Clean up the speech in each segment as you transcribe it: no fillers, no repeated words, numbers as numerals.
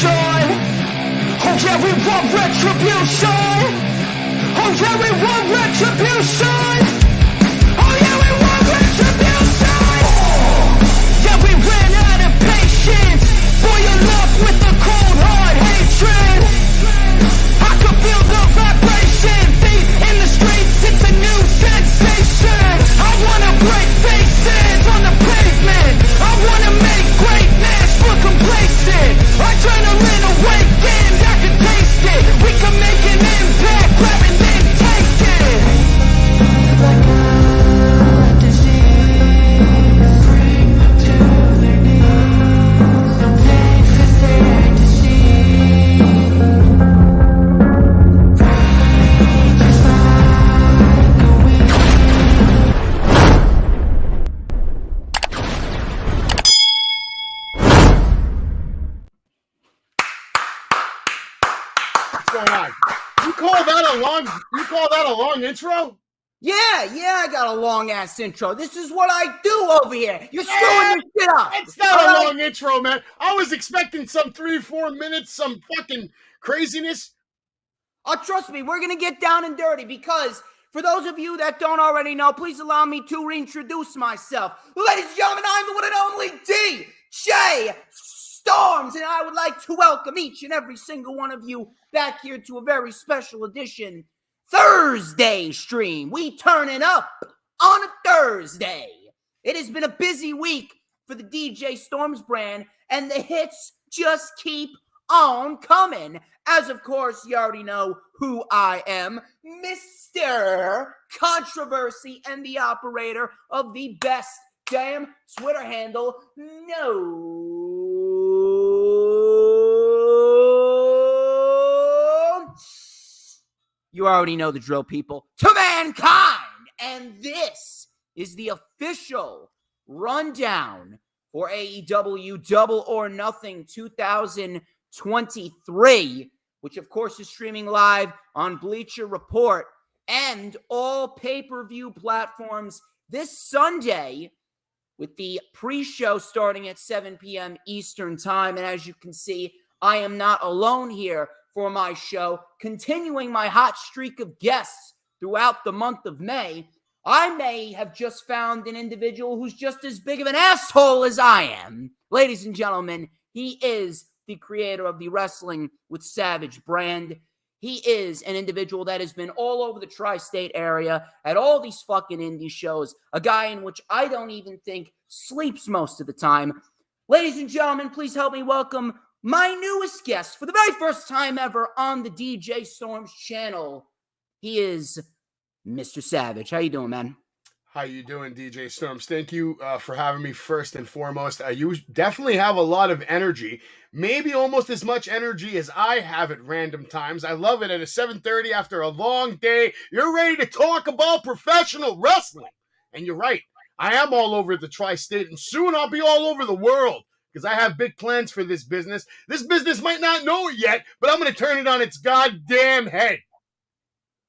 retribution. Oh yeah, we want retribution. Oh yeah, we want retribution. Oh yeah, we want retribution. Yeah, we ran out of patience. Boil up with the cold hard hatred. I can feel the vibration. Feet in the streets, it's a new sensation. I wanna break faces on the pavement. I wanna make greatness look complacent. Adrenaline awakened, I can taste it. We can make an impact, grab and then take it. Like a disease, bring them to their knees. They feel their disease. Just like a weed. What's going on? You call that a long intro? Yeah, I got a long-ass intro. This is what I do over here. You're screwing this shit up. It's not a long intro, man. I was expecting some 3-4 minutes, some fucking craziness. Oh, trust me, we're going to get down and dirty because for those of you that don't already know, please allow me to reintroduce myself. Ladies and gentlemen, I'm the one and only DJ Storms, and I would like to welcome each and every single one of you back here to a very special edition Thursday stream. We turning up on a Thursday. It has been a busy week for the DJ Storms brand, and the hits just keep on coming. As of course, you already know who I am, Mr. Controversy and the operator of the best damn Twitter handle known. You already know the drill, people. To mankind! And this is the official rundown for AEW Double or Nothing 2023, which of course is streaming live on Bleacher Report and all pay-per-view platforms this Sunday, with the pre-show starting at 7 p.m. Eastern Time. And as you can see, I am not alone here for my show, continuing my hot streak of guests throughout the month of May. I may have just found an individual who's just as big of an asshole as I am. Ladies and gentlemen, he is the creator of the Wrestling with Savage brand. He is an individual that has been all over the tri-state area at all these fucking indie shows, a guy in which I don't even think sleeps most of the time. Ladies and gentlemen, please help me welcome my newest guest for the very first time ever on the DJ Storms channel. He is Mr. Savage. How you doing, man? How you doing, DJ Storms? Thank you for having me first and foremost. You definitely have a lot of energy, maybe almost as much energy as I have at random times. I love it. At a 7:30 after a long day, you're ready to talk about professional wrestling. And you're right. I am all over the tri-state, and soon I'll be all over the world, because I have big plans for this business. This business might not know it yet, but I'm going to turn it on its goddamn head.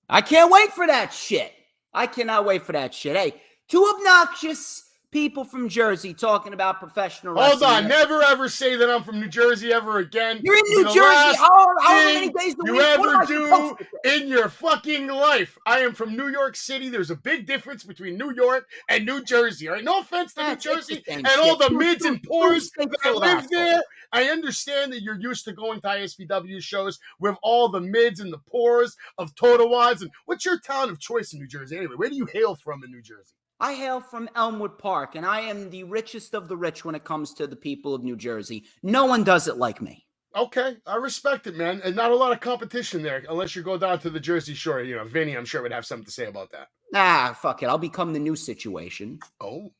I can't wait for that shit. I cannot wait for that shit. Hey, two obnoxious people from Jersey talking about professional wrestling. Hold on. Never ever say that I'm from New Jersey ever again. You're in New Jersey. How many days a week? You ever do in your fucking life? I am from New York City. There's a big difference between New York and New Jersey. All right, no offense to New Jersey and all the mids and poors that live there. I understand that you're used to going to ISPW shows with all the mids and the poors of Totowas. And what's your town of choice in New Jersey anyway? Where do you hail from in New Jersey? I hail from Elmwood Park, and I am the richest of the rich when it comes to the people of New Jersey. No one does it like me. Okay, I respect it, man. And not a lot of competition there, unless you go down to the Jersey Shore. You know, Vinny, I'm sure, would have something to say about that. Nah, fuck it. I'll become the new situation. Oh,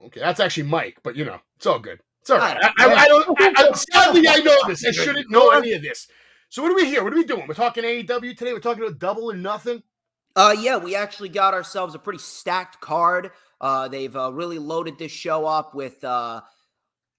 okay. That's actually Mike, but, you know, it's all good. It's all right. Sadly, I know this. I shouldn't know any of this. So what are we here? What are we doing? We're talking AEW today? We're talking about Double or Nothing? Yeah, we actually got ourselves a pretty stacked card. They've really loaded this show up with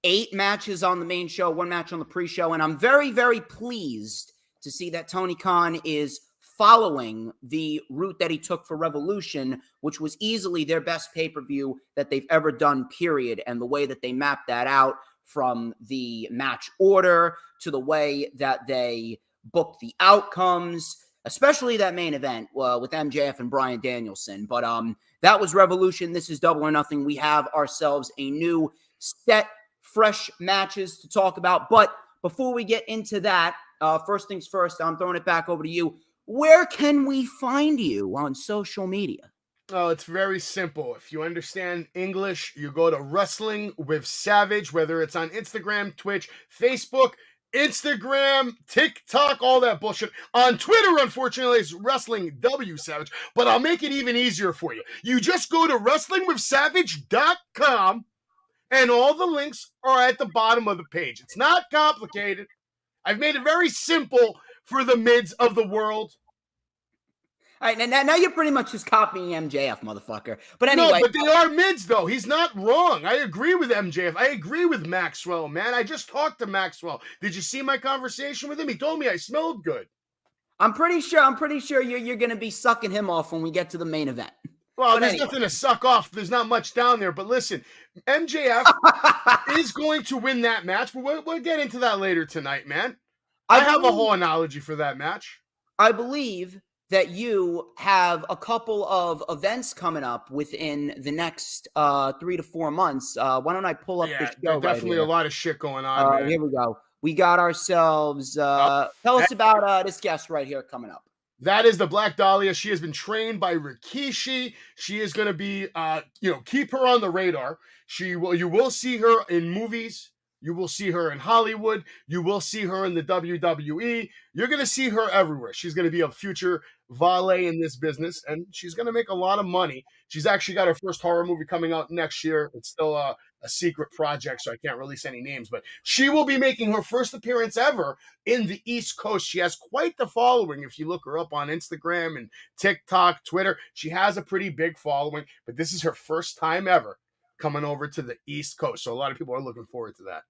8 matches on the main show, 1 match on the pre-show, and I'm very, very pleased to see that Tony Khan is following the route that he took for Revolution, which was easily their best pay-per-view that they've ever done, period, and the way that they mapped that out from the match order to the way that they book the outcomes, especially that main event with MJF and Bryan Danielson. But that was Revolution. This is Double or Nothing. We have ourselves a new set, fresh matches to talk about. But before we get into that, first things first, I'm throwing it back over to you. Where can we find you on social media? Oh, it's very simple. If you understand English, you go to Wrestling with Savage, whether it's on Instagram, Twitch, Facebook, Instagram, TikTok, all that bullshit. On Twitter, unfortunately, it's Wrestling W Savage, but I'll make it even easier for you. You just go to WrestlingWithSavage.com, and all the links are at the bottom of the page. It's not complicated. I've made it very simple for the mids of the world. All right, now you're pretty much just copying MJF, motherfucker. But anyway. No, but they are mids, though. He's not wrong. I agree with MJF. I agree with Maxwell, man. I just talked to Maxwell. Did you see my conversation with him? He told me I smelled good. I'm pretty sure you're going to be sucking him off when we get to the main event. Well, there's nothing to suck off. There's not much down there. But listen, MJF is going to win that match. But we'll get into that later tonight, man. I have a whole analogy for that match. I believe that you have a couple of events coming up within the next 3 to 4 months. Why don't I pull up this show? Definitely a lot of shit going on, man. Here we go. We got ourselves. Tell us about this guest right here coming up. That is the Black Dahlia. She has been trained by Rikishi. She is going to be, keep her on the radar. You will see her in movies. You will see her in Hollywood. You will see her in the WWE. You're going to see her everywhere. She's going to be a future valet in this business, and she's going to make a lot of money. She's actually got her first horror movie coming out next year. It's still a secret project, so I can't release any names, but she will be making her first appearance ever in the East Coast. She has quite the following. If you look her up on Instagram and TikTok, Twitter, she has a pretty big following, but this is her first time ever coming over to the East Coast. So a lot of people are looking forward to that.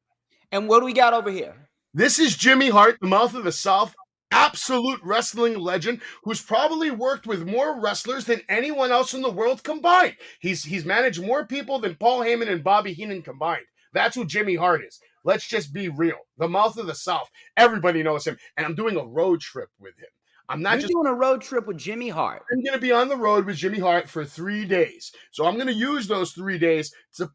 And what do we got over here? This is Jimmy Hart, the mouth of the South, absolute wrestling legend, who's probably worked with more wrestlers than anyone else in the world combined. He's managed more people than Paul Heyman and Bobby Heenan combined. That's who Jimmy Hart is. Let's just be real. The mouth of the South. Everybody knows him. And I'm doing a road trip with him. You're doing a road trip with Jimmy Hart. I'm going to be on the road with Jimmy Hart for 3 days. So I'm going to use those 3 days to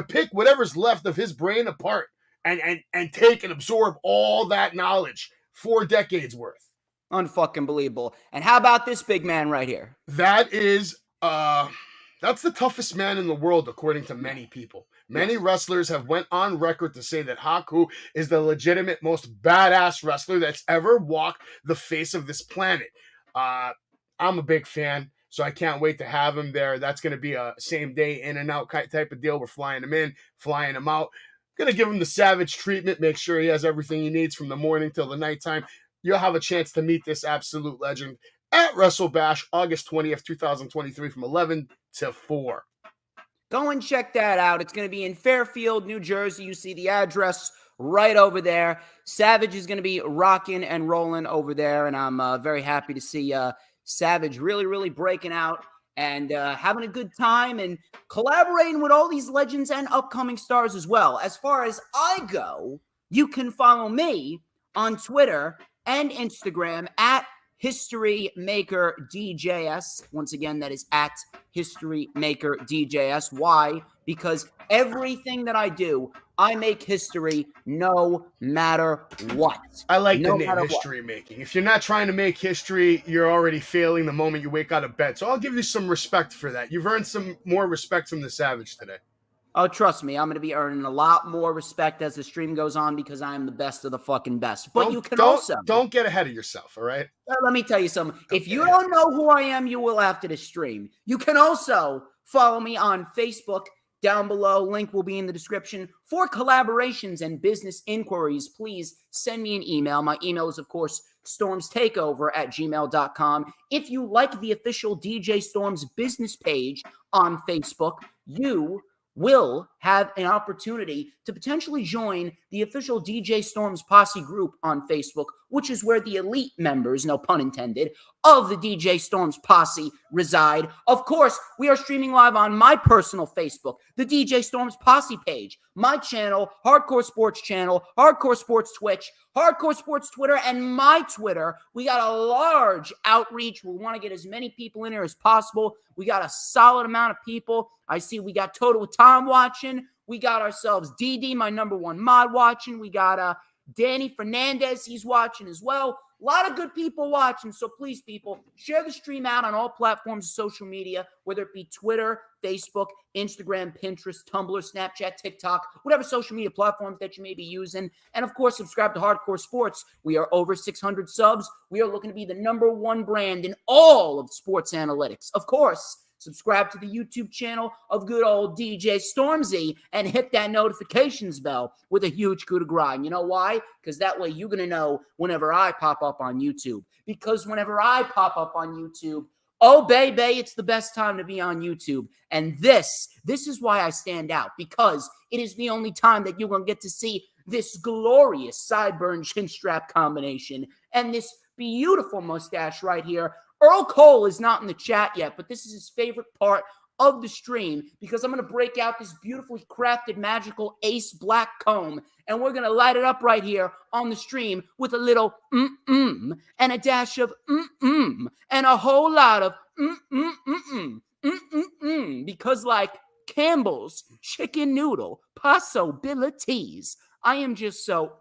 pick whatever's left of his brain apart. And take and absorb all that knowledge, 4 decades worth. Unfucking believable. And how about this big man right here? That is, that's the toughest man in the world, according to many people. Many wrestlers have went on record to say that Haku is the legitimate, most badass wrestler that's ever walked the face of this planet. I'm a big fan, so I can't wait to have him there. That's going to be a same day in and out type of deal. We're flying him in, flying him out. Going to give him the Savage treatment, make sure he has everything he needs from the morning till the nighttime. You'll have a chance to meet this absolute legend at WrestleBash, August 20th, 2023 from 11 to 4. Go and check that out. It's going to be in Fairfield, New Jersey. You see the address right over there. Savage is going to be rocking and rolling over there, and I'm very happy to see Savage really, really breaking out and having a good time and collaborating with all these legends and upcoming stars as well. As far as I go, you can follow me on Twitter and Instagram at HistoryMakerDJS. Once again, that is at HistoryMakerDJS. Why? Because everything that I do, I make history no matter what. I like the name history making. If you're not trying to make history, you're already failing the moment you wake out of bed. So I'll give you some respect for that. You've earned some more respect from the Savage today. Oh, trust me, I'm going to be earning a lot more respect as the stream goes on because I'm the best of the fucking best. But you can also... Don't get ahead of yourself, all right? Let me tell you something. If you don't know who I am, you will after the stream. You can also follow me on Facebook down below. Link will be in the description. For collaborations and business inquiries, please send me an email. My email is, of course, StormsTakeOver@gmail.com. If you like the official DJ Storms business page on Facebook, you will have an opportunity to potentially join the official DJ Storms Posse group on Facebook, which is where the elite members, no pun intended, of the DJ Storms Posse reside. Of course, we are streaming live on my personal Facebook, the DJ Storms Posse page, my channel, Hardcore Sports channel, Hardcore Sports Twitch, Hardcore Sports Twitter, and my Twitter. We got a large outreach. We want to get as many people in here as possible. We got a solid amount of people. I see we got Total with Tom watching. We got ourselves DD, my number one mod, watching. We got Danny Fernandez. He's watching as well. A lot of good people watching. So please, people, share the stream out on all platforms of social media, whether it be Twitter, Facebook, Instagram, Pinterest, Tumblr, Snapchat, TikTok, whatever social media platforms that you may be using. And of course, subscribe to Hardcore Sports. We are over 600 subs. We are looking to be the number one brand in all of sports analytics. Of course, subscribe to the YouTube channel of good old DJ Stormzy and hit that notifications bell with a huge coup de grace. You know why? Because that way you're going to know whenever I pop up on YouTube. Because whenever I pop up on YouTube, oh, baby, it's the best time to be on YouTube. And this is why I stand out, because it is the only time that you're going to get to see this glorious sideburn chin strap combination and this beautiful mustache right here. Earl Cole is not in the chat yet, but this is his favorite part of the stream because I'm going to break out this beautifully crafted magical ace black comb, and we're going to light it up right here on the stream with a little and a dash of and a whole lot of because like Campbell's chicken noodle possibilities, I am just so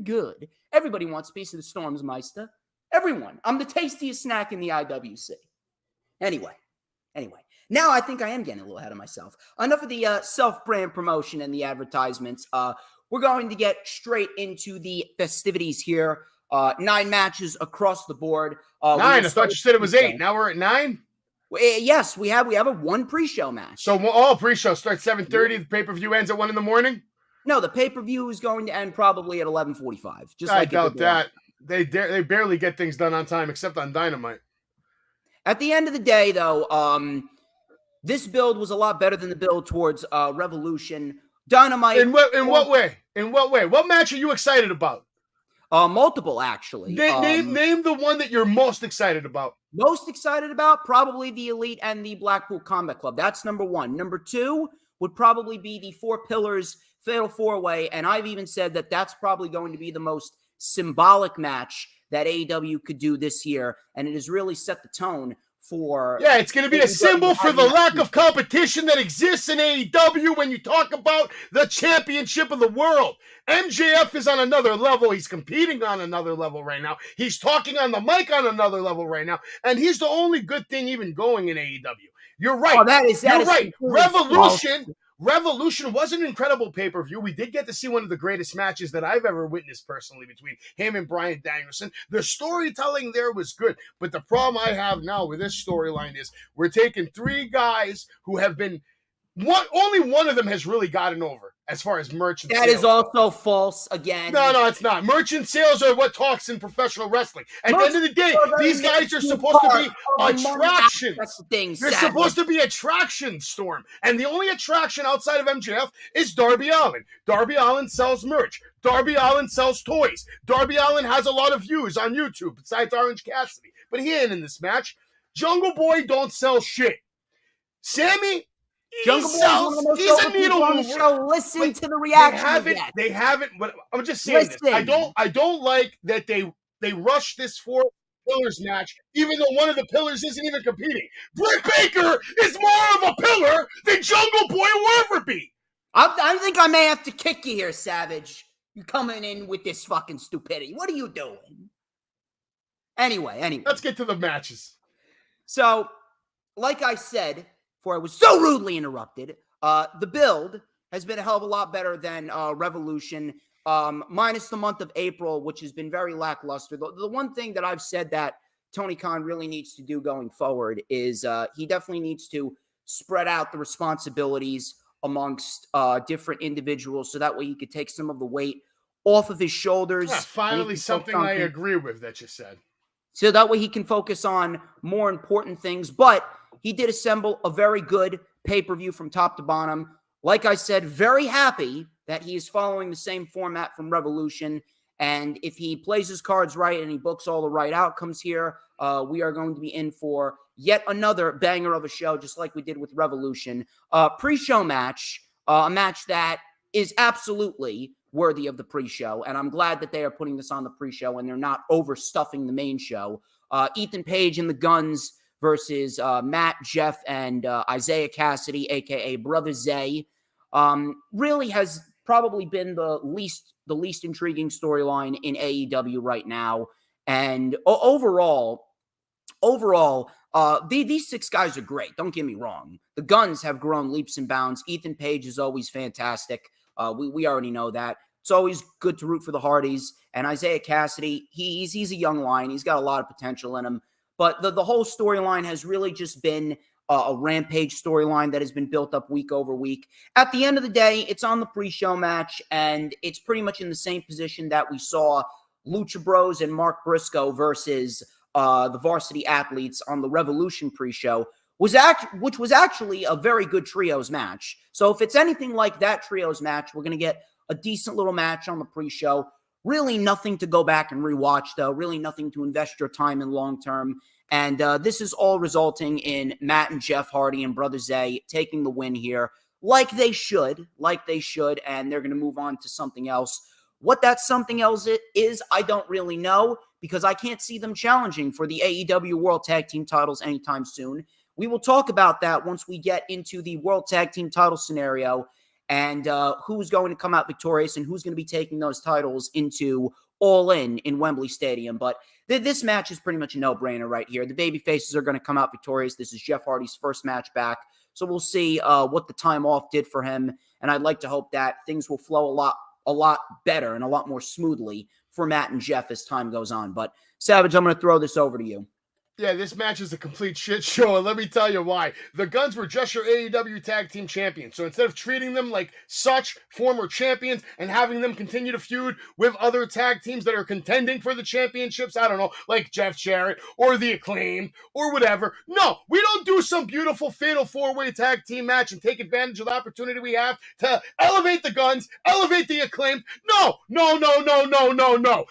good. Everybody wants a piece of the Storms Meister. Everyone. I'm the tastiest snack in the IWC. Anyway. Now I think I am getting a little ahead of myself. Enough of the self-brand promotion and the advertisements. We're going to get straight into the festivities here. 9 matches across the board. 9? I thought you said it was 8. Now we're at 9? Yes, we have a one pre-show match. So all pre-show starts 7:30. The pay-per-view ends at 1 in the morning? No, the pay-per-view is going to end probably at 11:45. Just I doubt that. They barely get things done on time, except on Dynamite. At the end of the day, though, this build was a lot better than the build towards Revolution. Dynamite. In what way? In what way? What match are you excited about? Multiple, actually. Name the one that you're most excited about. Most excited about? Probably the Elite and the Blackpool Combat Club. That's number 1. Number 2 would probably be the 4 Pillars Fatal 4-Way, and I've even said that that's probably going to be the most symbolic match that AEW could do this year, and it has really set the tone for... Yeah, it's going to be a symbol for the lack of competition that exists in AEW when you talk about the championship of the world. MJF is on another level. He's competing on another level right now. He's talking on the mic on another level right now, and he's the only good thing even going in AEW. You're right. Oh, that is right. Revolution was an incredible pay-per-view. We did get to see one of the greatest matches that I've ever witnessed personally between him and Bryan Danielson. The storytelling there was good, but the problem I have now with this storyline is we're taking 3 guys who have been only one of them has really gotten over as far as merchant sales. That is also false again. No, it's not. Merchant sales are what talks in professional wrestling. At the end of the day, these guys are supposed to be attractions. They're supposed to be attractions, Storm. And the only attraction outside of MJF is Darby Allin. Darby Allin sells merch. Darby Allin sells toys. Darby Allin has a lot of views on YouTube besides Orange Cassidy. But he ain't in this match. Jungle Boy don't sell shit. Sammy... Jungle Boy he's a needle mover. Listen to the reaction. They haven't. But I'm just saying this. I don't like that they rushed this 4 pillars match, even though one of the pillars isn't even competing. Britt Baker is more of a pillar than Jungle Boy will ever be. I think I may have to kick you here, Savage. You coming in with this fucking stupidity? What are you doing? Anyway. Let's get to the matches. So, like I said, before I was so rudely interrupted, the build has been a hell of a lot better than Revolution, minus the month of April, which has been very lackluster. The one thing that I've said that Tony Khan really needs to do going forward is he definitely needs to spread out the responsibilities amongst different individuals so that way he could take some of the weight off of his shoulders. Yeah, finally something I agree with that you said. So that way he can focus on more important things, but he did assemble a very good pay-per-view from top to bottom. Like I said, very happy that he is following the same format from Revolution. And if he plays his cards right and he books all the right outcomes here, we are going to be in for yet another banger of a show, just like we did with Revolution. Pre-show match, a match that is absolutely worthy of the pre-show. And I'm glad that they are putting this on the pre-show and they're not overstuffing the main show. Ethan Page and the Guns versus Matt, Jeff, and Isaiah Cassidy, a.k.a. Brother Zay, really has probably been the least intriguing storyline in AEW right now. And overall, these 6 guys are great. Don't get me wrong. The Guns have grown leaps and bounds. Ethan Page is always fantastic. We already know that. It's always good to root for the Hardys. And Isaiah Cassidy, he's a young lion. He's got a lot of potential in him. But the whole storyline has really just been a Rampage storyline that has been built up week over week. At the end of the day, it's on the pre-show match, and it's pretty much in the same position that we saw Lucha Bros and Mark Briscoe versus the Varsity Athletes on the Revolution pre-show, which was actually a very good trios match. So if it's anything like that trios match, we're going to get a decent little match on the pre-show. Really nothing to go back and rewatch, though. Really nothing to invest your time in long term. And this is all resulting in Matt and Jeff Hardy and Brother Zay taking the win here, like they should, and they're going to move on to something else. What that something else is, I don't really know, because I can't see them challenging for the AEW World Tag Team titles anytime soon. We will talk about that once we get into the World Tag Team title scenario and who's going to come out victorious and who's going to be taking those titles into All In Wembley Stadium. But this match is pretty much a no-brainer right here. The babyfaces are going to come out victorious. This is Jeff Hardy's first match back. So we'll see what the time off did for him. And I'd like to hope that things will flow a lot better and a lot more smoothly for Matt and Jeff as time goes on. But Savage, I'm going to throw this over to you. Yeah, this match is a complete shit show, and let me tell you why. The Guns were just your AEW Tag Team Champions, so instead of treating them like such former champions and having them continue to feud with other tag teams that are contending for the championships, I don't know, like Jeff Jarrett or The Acclaimed or whatever. No, we don't do some beautiful fatal 4-way tag team match and take advantage of the opportunity we have to elevate the Guns, elevate The Acclaimed. No.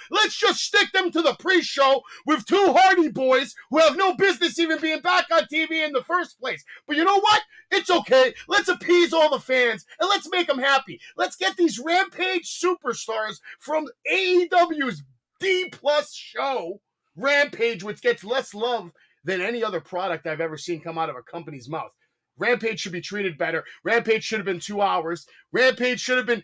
Let's just stick them to the pre-show with 2 Hardy boys who have no business even being back on TV in the first place. But you know what? It's okay. Let's appease all the fans and let's make them happy. Let's get these Rampage superstars from AEW's D-plus show, Rampage, which gets less love than any other product I've ever seen come out of a company's mouth. Rampage should be treated better. Rampage should have been 2 hours. Rampage should have been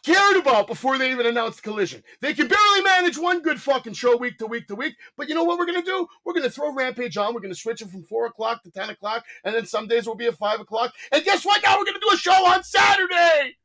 cared about before they even announced Collision. They can barely manage one good fucking show week to week to week, but you know what we're going to do? We're going to throw Rampage on. We're going to switch it from 4 o'clock to 10 o'clock, and then some days we'll be at 5 o'clock. And guess what? Now we're going to do a show on Saturday!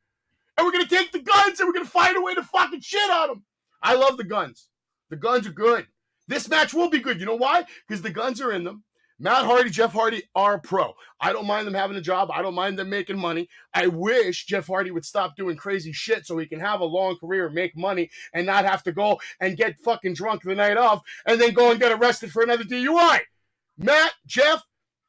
And we're going to take the Guns, and we're going to find a way to fucking shit on them. I love the Guns. The Guns are good. This match will be good. You know why? Because the Guns are in them. Matt Hardy, Jeff Hardy are pro. I don't mind them having a job. I don't mind them making money. I wish Jeff Hardy would stop doing crazy shit so he can have a long career, make money, and not have to go and get fucking drunk the night of and then go and get arrested for another DUI. Matt, Jeff,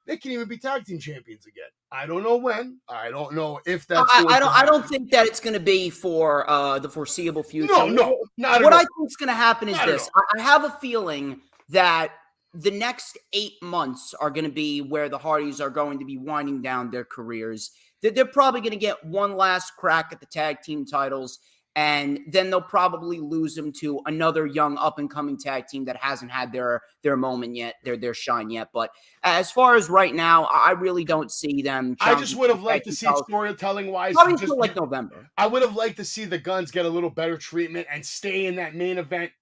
they can even be tag team champions again. I don't know when. I don't know if that's. I don't think that it's going to be for the foreseeable future. No, not at all. What I think is going to happen is this. I have a feeling that the next 8 months are going to be where the Hardys are going to be winding down their careers. They're probably going to get one last crack at the tag team titles, and then they'll probably lose them to another young up-and-coming tag team that hasn't had their moment yet, their shine yet. But as far as right now, I really don't see them. I just would have liked to see storytelling-wise. Probably until like November. I would have liked to see the Guns get a little better treatment and stay in that main event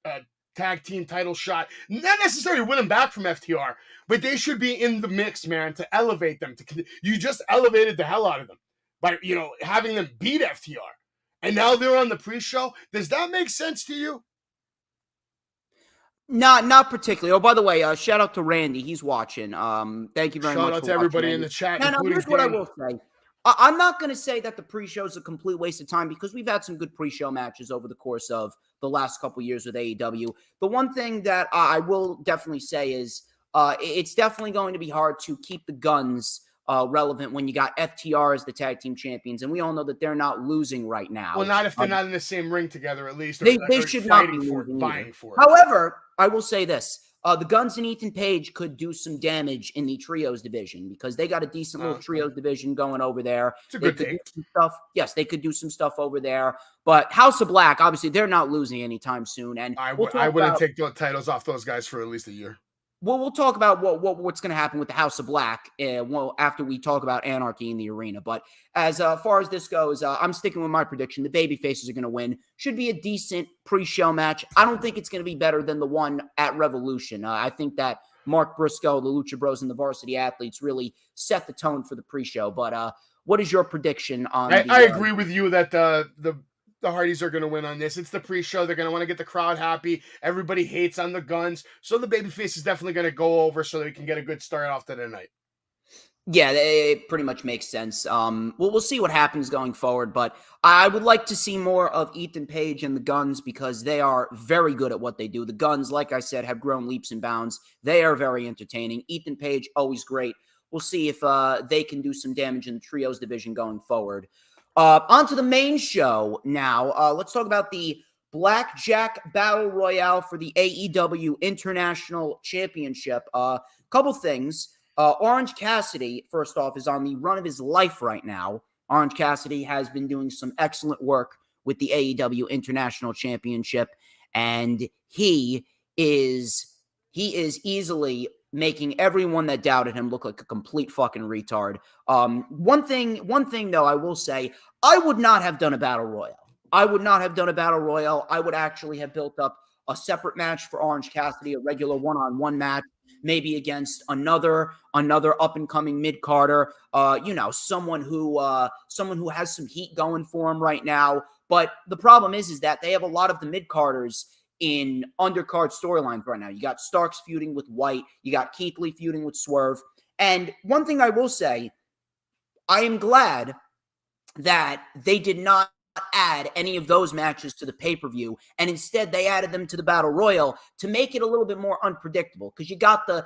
tag team title shot. Not necessarily win them back from FTR, but they should be in the mix, man, to elevate them. You just elevated the hell out of them by, having them beat FTR. And now they're on the pre-show. Does that make sense to you? Not particularly. Oh, by the way, shout out to Randy. He's watching. Thank you very much. Shout out to everybody in the chat. Now, here's what I will say. I'm not going to say that the pre-show is a complete waste of time because we've had some good pre-show matches over the course of the last couple years with AEW. The one thing that I will definitely say is it's definitely going to be hard to keep the Guns relevant when you got FTR as the tag team champions, and we all know that they're not losing right now. Well, not if they're not in the same ring together, at least. They or should not be fighting for it, losing vying either. for it. However, I will say this. The Guns and Ethan Page could do some damage in the trios division because they got a decent little trios division going over there. It's a good thing. Yes, they could do some stuff over there. But House of Black, obviously, they're not losing anytime soon. And I wouldn't take the titles off those guys for at least a year. Well, we'll talk about what's going to happen with the House of Black after we talk about Anarchy in the arena. But as far as this goes, I'm sticking with my prediction. The babyfaces are going to win. Should be a decent pre-show match. I don't think it's going to be better than the one at Revolution. I think that Mark Briscoe, the Lucha Bros, and the Varsity Athletes really set the tone for the pre-show. But what is your prediction on I agree with you that the Hardys are going to win on this. It's the pre-show. They're going to want to get the crowd happy. Everybody hates on the Guns. So the babyface is definitely going to go over so they can get a good start off to the night. Yeah, it pretty much makes sense. We'll see what happens going forward, but I would like to see more of Ethan Page and the Guns because they are very good at what they do. The Guns, like I said, have grown leaps and bounds. They are very entertaining. Ethan Page, always great. We'll see if they can do some damage in the trios division going forward. On to the main show now. Let's talk about the Blackjack Battle Royale for the AEW International Championship. Couple things. Orange Cassidy, first off, is on the run of his life right now. Orange Cassidy has been doing some excellent work with the AEW International Championship, and he is easily making everyone that doubted him look like a complete fucking retard. One thing though, I will say, I would not have done a battle royale. I would actually have built up a separate match for Orange Cassidy, a regular one-on-one match, maybe against another up-and-coming mid-carder, someone who has some heat going for him right now. But the problem is that they have a lot of the mid-carders in undercard storylines right now. You got Starks feuding with White. You got Keith Lee feuding with Swerve. And one thing I will say, I am glad that they did not add any of those matches to the pay-per-view, and instead they added them to the Battle Royal to make it a little bit more unpredictable, because you got the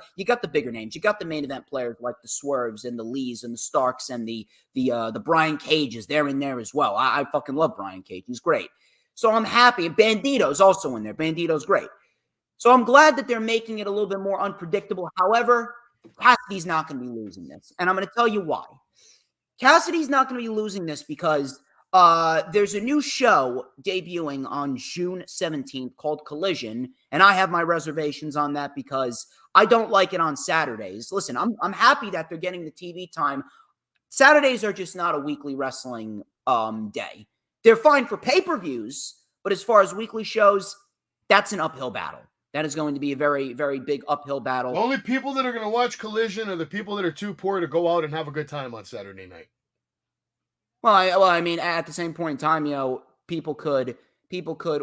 bigger names. You got the main event players like the Swerves and the Lees and the Starks and the Brian Cages. They're in there as well. I fucking love Brian Cage. He's great. So I'm happy. Bandito's also in there. Bandito's great. So I'm glad that they're making it a little bit more unpredictable. However, Cassidy's not going to be losing this. And I'm going to tell you why. Cassidy's not going to be losing this because there's a new show debuting on June 17th called Collision. And I have my reservations on that because I don't like it on Saturdays. Listen, I'm happy that they're getting the TV time. Saturdays are just not a weekly wrestling day. They're fine for pay-per-views, but as far as weekly shows, that's an uphill battle. That is going to be a very, very big uphill battle. The only people that are going to watch Collision are the people that are too poor to go out and have a good time on Saturday night. Well, I mean, at the same point in time, people could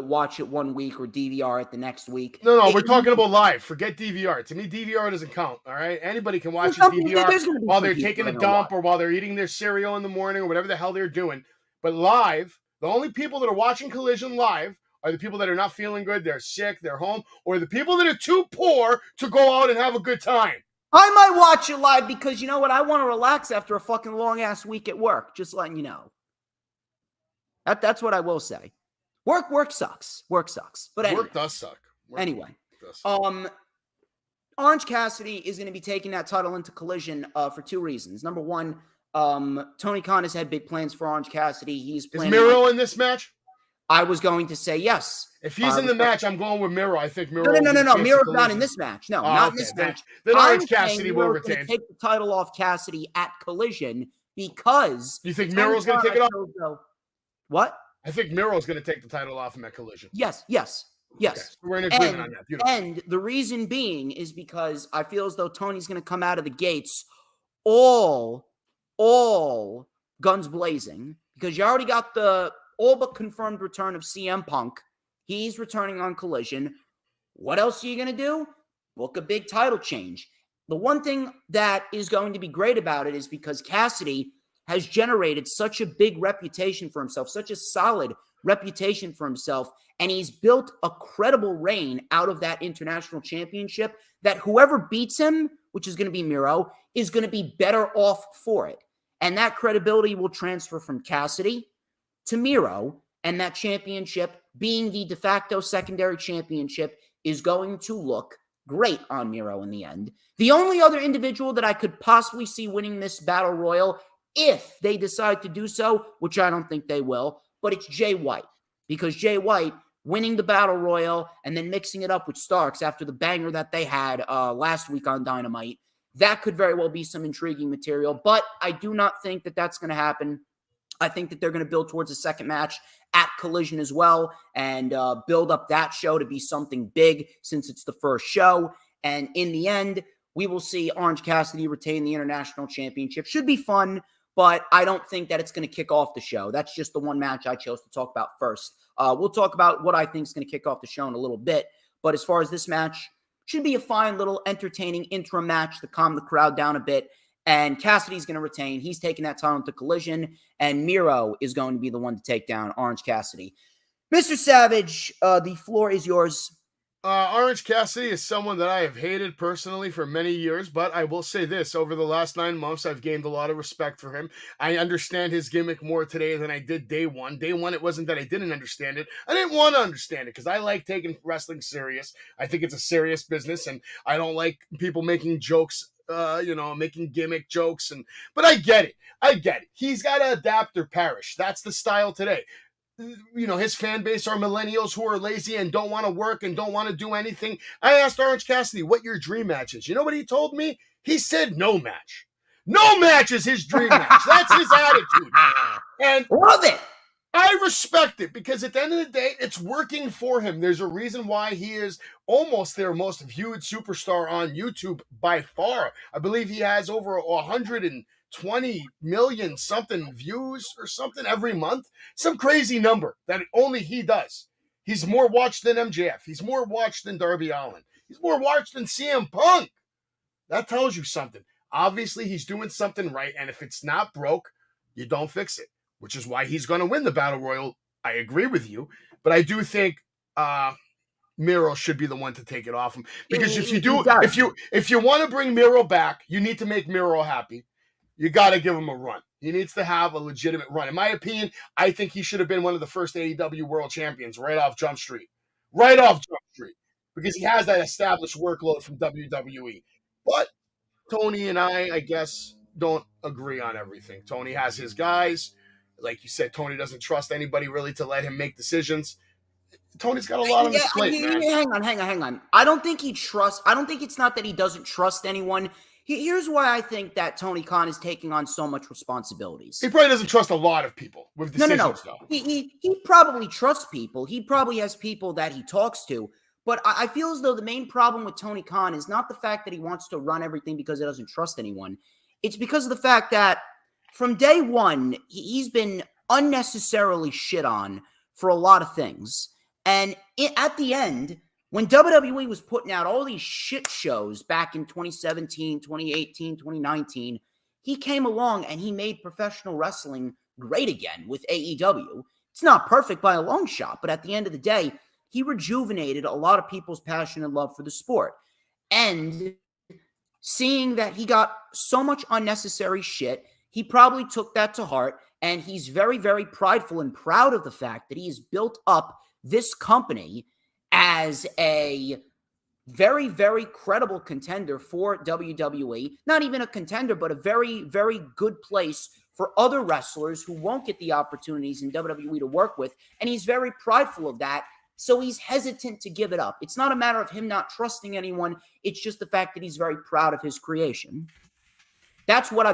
watch it one week or DVR it the next week. No, we're talking about live. Forget DVR. To me, DVR doesn't count, all right? Anybody can watch DVR while they're taking a dump or while they're eating their cereal in the morning or whatever the hell they're doing. But live, the only people that are watching Collision live are the people that are not feeling good, they're sick, they're home, or the people that are too poor to go out and have a good time. I might watch it live because, you know what, I want to relax after a fucking long-ass week at work, just letting you know. That's what I will say. Work sucks. But anyway. Work does suck. Orange Cassidy is going to be taking that title into Collision for two reasons. Number one, Tony Khan has had big plans for Orange Cassidy. Is Miro in this match? I was going to say yes. If he's in the match, I'm going with Miro. I think Miro. No. Miro's not in this match. No, not in this match. Then Orange Cassidy will retain. Take the title off Cassidy at Collision because you think Miro's going to take it off? What? I think Miro's going to take the title off him at Collision. Yes. Okay, so we're in agreement on that. Beautiful. And the reason being is because I feel as though Tony's going to come out of the gates all guns blazing, because you already got the all but confirmed return of CM Punk. He's returning on Collision. What else are you going to do? Book a big title change. The one thing that is going to be great about it is because Cassidy has generated such a big reputation for himself, such a solid reputation for himself, and he's built a credible reign out of that international championship that whoever beats him, which is going to be Miro, is going to be better off for it. And that credibility will transfer from Cassidy to Miro, and that championship, being the de facto secondary championship, is going to look great on Miro in the end. The only other individual that I could possibly see winning this battle royal, if they decide to do so, which I don't think they will, but it's Jay White. Because Jay White winning the battle royal and then mixing it up with Starks after the banger that they had last week on Dynamite, that could very well be some intriguing material. But I do not think that that's going to happen. I think that they're going to build towards a second match at Collision as well and build up that show to be something big since it's the first show. And in the end, we will see Orange Cassidy retain the International Championship. Should be fun, but I don't think that it's going to kick off the show. That's just the one match I chose to talk about first. We'll talk about what I think is going to kick off the show in a little bit. But as far as this match, should be a fine little entertaining interim match to calm the crowd down a bit. And Cassidy's going to retain. He's taking that title into Collision. And Miro is going to be the one to take down Orange Cassidy. Mr. Savage, the floor is yours. Orange Cassidy is someone that I have hated personally for many years, but I will say this. Over the last 9 months, I've gained a lot of respect for him. I understand his gimmick more today than I did day one. Day one, it wasn't that I didn't understand it. I didn't want to understand it because I like taking wrestling serious. I think it's a serious business, and I don't like people making jokes, making gimmick jokes. But I get it. He's got to adapt or perish. That's the style today. His fan base are millennials who are lazy and don't want to work and don't want to do anything. I asked Orange Cassidy what your dream match is. You know what he told me? He said no match. No match is his dream match. That's his attitude. And love it. I respect it because at the end of the day, it's working for him. There's a reason why he is almost their most viewed superstar on YouTube by far. I believe he has over 120 million something views or something every month. Some crazy number that only he does. He's more watched than MJF. He's more watched than Darby Allin. He's more watched than CM Punk. That tells you something. Obviously, he's doing something right, and if it's not broke, you don't fix it, which is why he's going to win the Battle Royal. I agree with you, but I do think Miro should be the one to take it off him because if you want to bring Miro back, you need to make Miro happy. You got to give him a run. He needs to have a legitimate run. In my opinion, I think he should have been one of the first AEW World Champions right off Jump Street. Because he has that established workload from WWE. But Tony and I guess, don't agree on everything. Tony has his guys. Like you said, Tony doesn't trust anybody really to let him make decisions. Tony's got a lot on his plate, man. Hang on. I don't think it's not that he doesn't trust anyone. Here's why I think that Tony Khan is taking on so much responsibilities. He probably doesn't trust a lot of people with decisions, No. though. He probably trusts people. He probably has people that he talks to. But I feel as though the main problem with Tony Khan is not the fact that he wants to run everything because he doesn't trust anyone. It's because of the fact that from day one, he's been unnecessarily shit on for a lot of things. And at the end, when WWE was putting out all these shit shows back in 2017, 2018, 2019, he came along and he made professional wrestling great again with AEW. It's not perfect by a long shot, but at the end of the day, he rejuvenated a lot of people's passion and love for the sport. And seeing that he got so much unnecessary shit, he probably took that to heart, and he's very, very prideful and proud of the fact that he has built up this company as a very, very credible contender for WWE. Not even a contender, but a very, very good place for other wrestlers who won't get the opportunities in WWE to work with. And he's very prideful of that. So he's hesitant to give it up. It's not a matter of him not trusting anyone. It's just the fact that he's very proud of his creation. That's what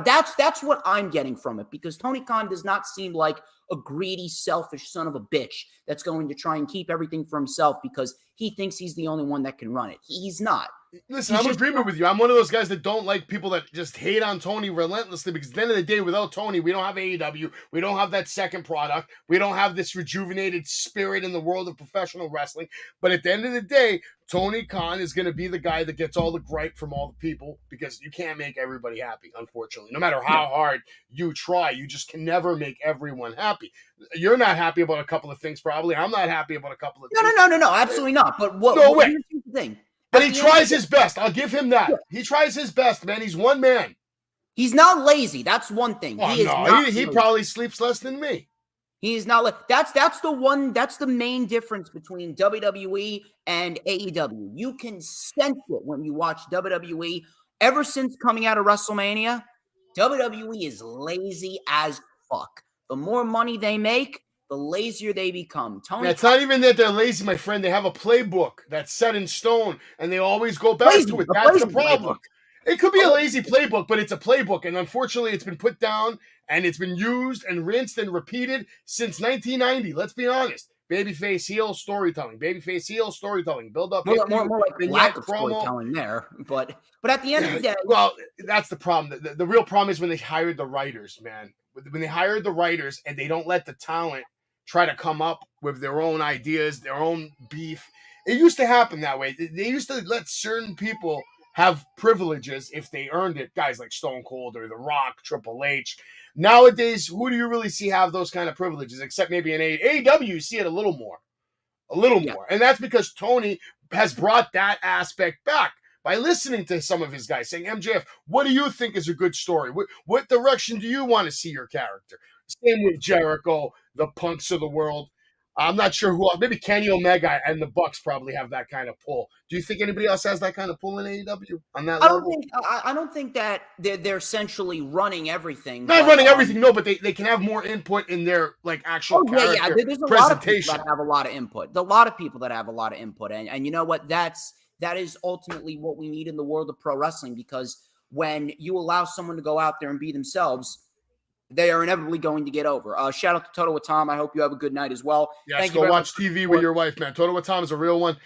I'm getting from it, because Tony Khan does not seem like a greedy, selfish son of a bitch that's going to try and keep everything for himself because he thinks he's the only one that can run it. He's not. Listen, He's I'm in just agreement with you. I'm one of those guys that don't like people that just hate on Tony relentlessly, because at the end of the day, without Tony, we don't have AEW. We don't have that second product. We don't have this rejuvenated spirit in the world of professional wrestling. But at the end of the day, Tony Khan is going to be the guy that gets all the gripe from all the people, because you can't make everybody happy, unfortunately. No matter how hard you try, you just can never make everyone happy. You're not happy about a couple of things, probably. I'm not happy about a couple of things. No, absolutely not. But No way. here's the thing. But he tries his best. I'll give him that. He tries his best, man. He's one man. He's not lazy. That's one thing. Oh, he probably sleeps less than me. He's not. That's the main difference between WWE and AEW. You can sense it when you watch WWE. Ever since coming out of WrestleMania, WWE is lazy as fuck. The more money they make, the lazier they become. Tony, it's not even that they're lazy, my friend. They have a playbook that's set in stone, and they always go back to it. That's the problem. It could be a lazy playbook, but it's a playbook, and unfortunately, it's been put down, and it's been used and rinsed and repeated since 1990. Let's be honest. Babyface heel storytelling. Babyface heel storytelling. Build up. More like lack of storytelling there. But at the end of the day, well, that's the problem. The real problem is when they hired the writers, man. When they hired the writers and they don't let the talent try to come up with their own ideas, their own beef. It used to happen that way. They used to let certain people have privileges if they earned it. Guys like Stone Cold or The Rock, Triple H. Nowadays, who do you really see have those kind of privileges? Except maybe in AEW, you see it a little more. And that's because Tony has brought that aspect back by listening to some of his guys, saying, MJF, what do you think is a good story? What direction do you want to see your character? Same with Jericho, the Punks of the world. I'm not sure who else. Maybe Kenny Omega and the Bucks probably have that kind of pull. Do you think anybody else has that kind of pull in AEW on that level? I don't think that they're essentially running everything. Not running everything, no, but they can have more input in their actual character There's a presentation. lot of people that have a lot of input. A lot of people that have a lot of input, and you know what? That is ultimately what we need in the world of pro wrestling, because when you allow someone to go out there and be themselves, they are inevitably going to get over. Shout out to Toto with Tom. I hope you have a good night as well. Yes, go watch TV with your wife, man. Toto with Tom is a real one.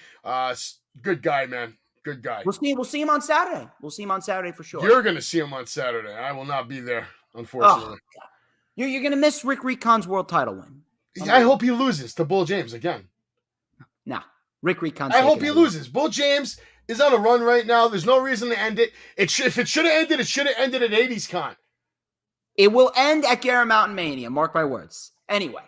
Good guy, man. Good guy. We'll see him on Saturday. We'll see him on Saturday for sure. You're going to see him on Saturday. I will not be there, unfortunately. You're going to miss Rick Recon's world title win. I hope he loses to Bull James again. Nah, Rick Recon. I hope he loses. Bull James is on a run right now. There's no reason to end it. If it should have ended, it should have ended at 80s Con. It will end at Garrett Mountain Mania, mark my words. Anyway,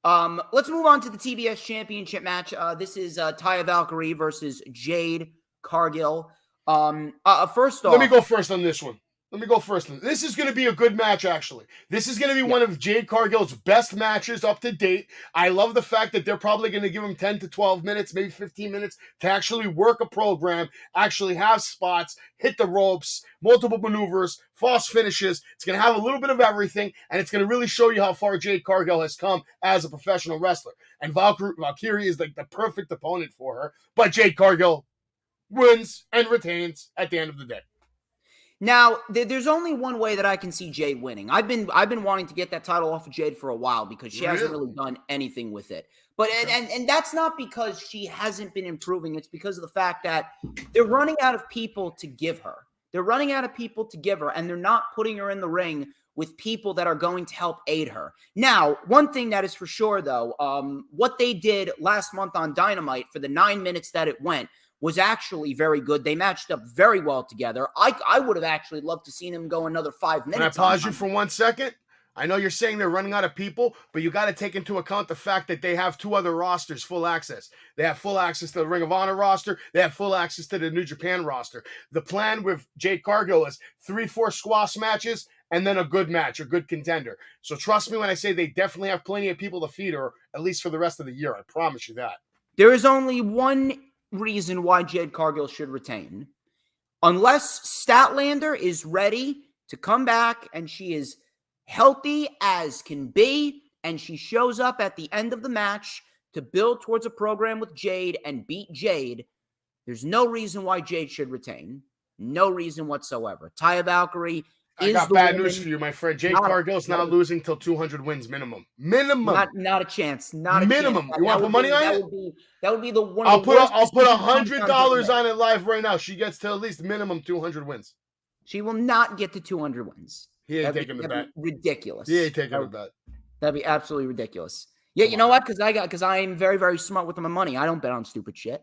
let's move on to the TBS Championship match. This is Taya Valkyrie versus Jade Cargill. First off, let me go first on this one. This is going to be a good match, actually. This is going to be one of Jade Cargill's best matches up to date. I love the fact that they're probably going to give him 10 to 12 minutes, maybe 15 minutes to actually work a program, actually have spots, hit the ropes, multiple maneuvers, false finishes. It's going to have a little bit of everything, and it's going to really show you how far Jade Cargill has come as a professional wrestler. And Valkyrie is like the perfect opponent for her, but Jade Cargill wins and retains at the end of the day. Now, there's only one way that I can see Jade winning. I've been wanting to get that title off of Jade for a while because she hasn't really done anything with it. But and that's not because she hasn't been improving. It's because of the fact that they're running out of people to give her. And they're not putting her in the ring with people that are going to help aid her. Now, one thing that is for sure, though, what they did last month on Dynamite for the 9 minutes that it went was actually very good. They matched up very well together. I would have actually loved to seen them go another 5 minutes. Can I pause you for 1 second? I know you're saying they're running out of people, but you got to take into account the fact that they have two other rosters full access. They have full access to the Ring of Honor roster. They have full access to the New Japan roster. The plan with Jade Cargill is 3-4 squash matches and then a good match, a good contender. So trust me when I say they definitely have plenty of people to feed her, at least for the rest of the year. I promise you that. There is only one reason why Jade Cargill should retain. Unless Statlander is ready to come back and she is healthy as can be, and she shows up at the end of the match to build towards a program with Jade and beat Jade, there's no reason why Jade should retain. No reason whatsoever. Taya Valkyrie I is got the bad woman. news for you, my friend. Jade Not a- Cargill's not losing till 200 wins minimum. Not a chance. Not a Minimum. chance. You want to put money on it? That would be the one I'll of the worst put decisions Tony Khan's ever $100 made. on it live right now. She gets to at least minimum 200 wins. She will not get to 200 wins. He ain't taking the bet. Ridiculous. He ain't taking the bet. That'd be absolutely ridiculous. Yeah, you know what? Because I'm very, very smart with my money. I don't bet on stupid shit.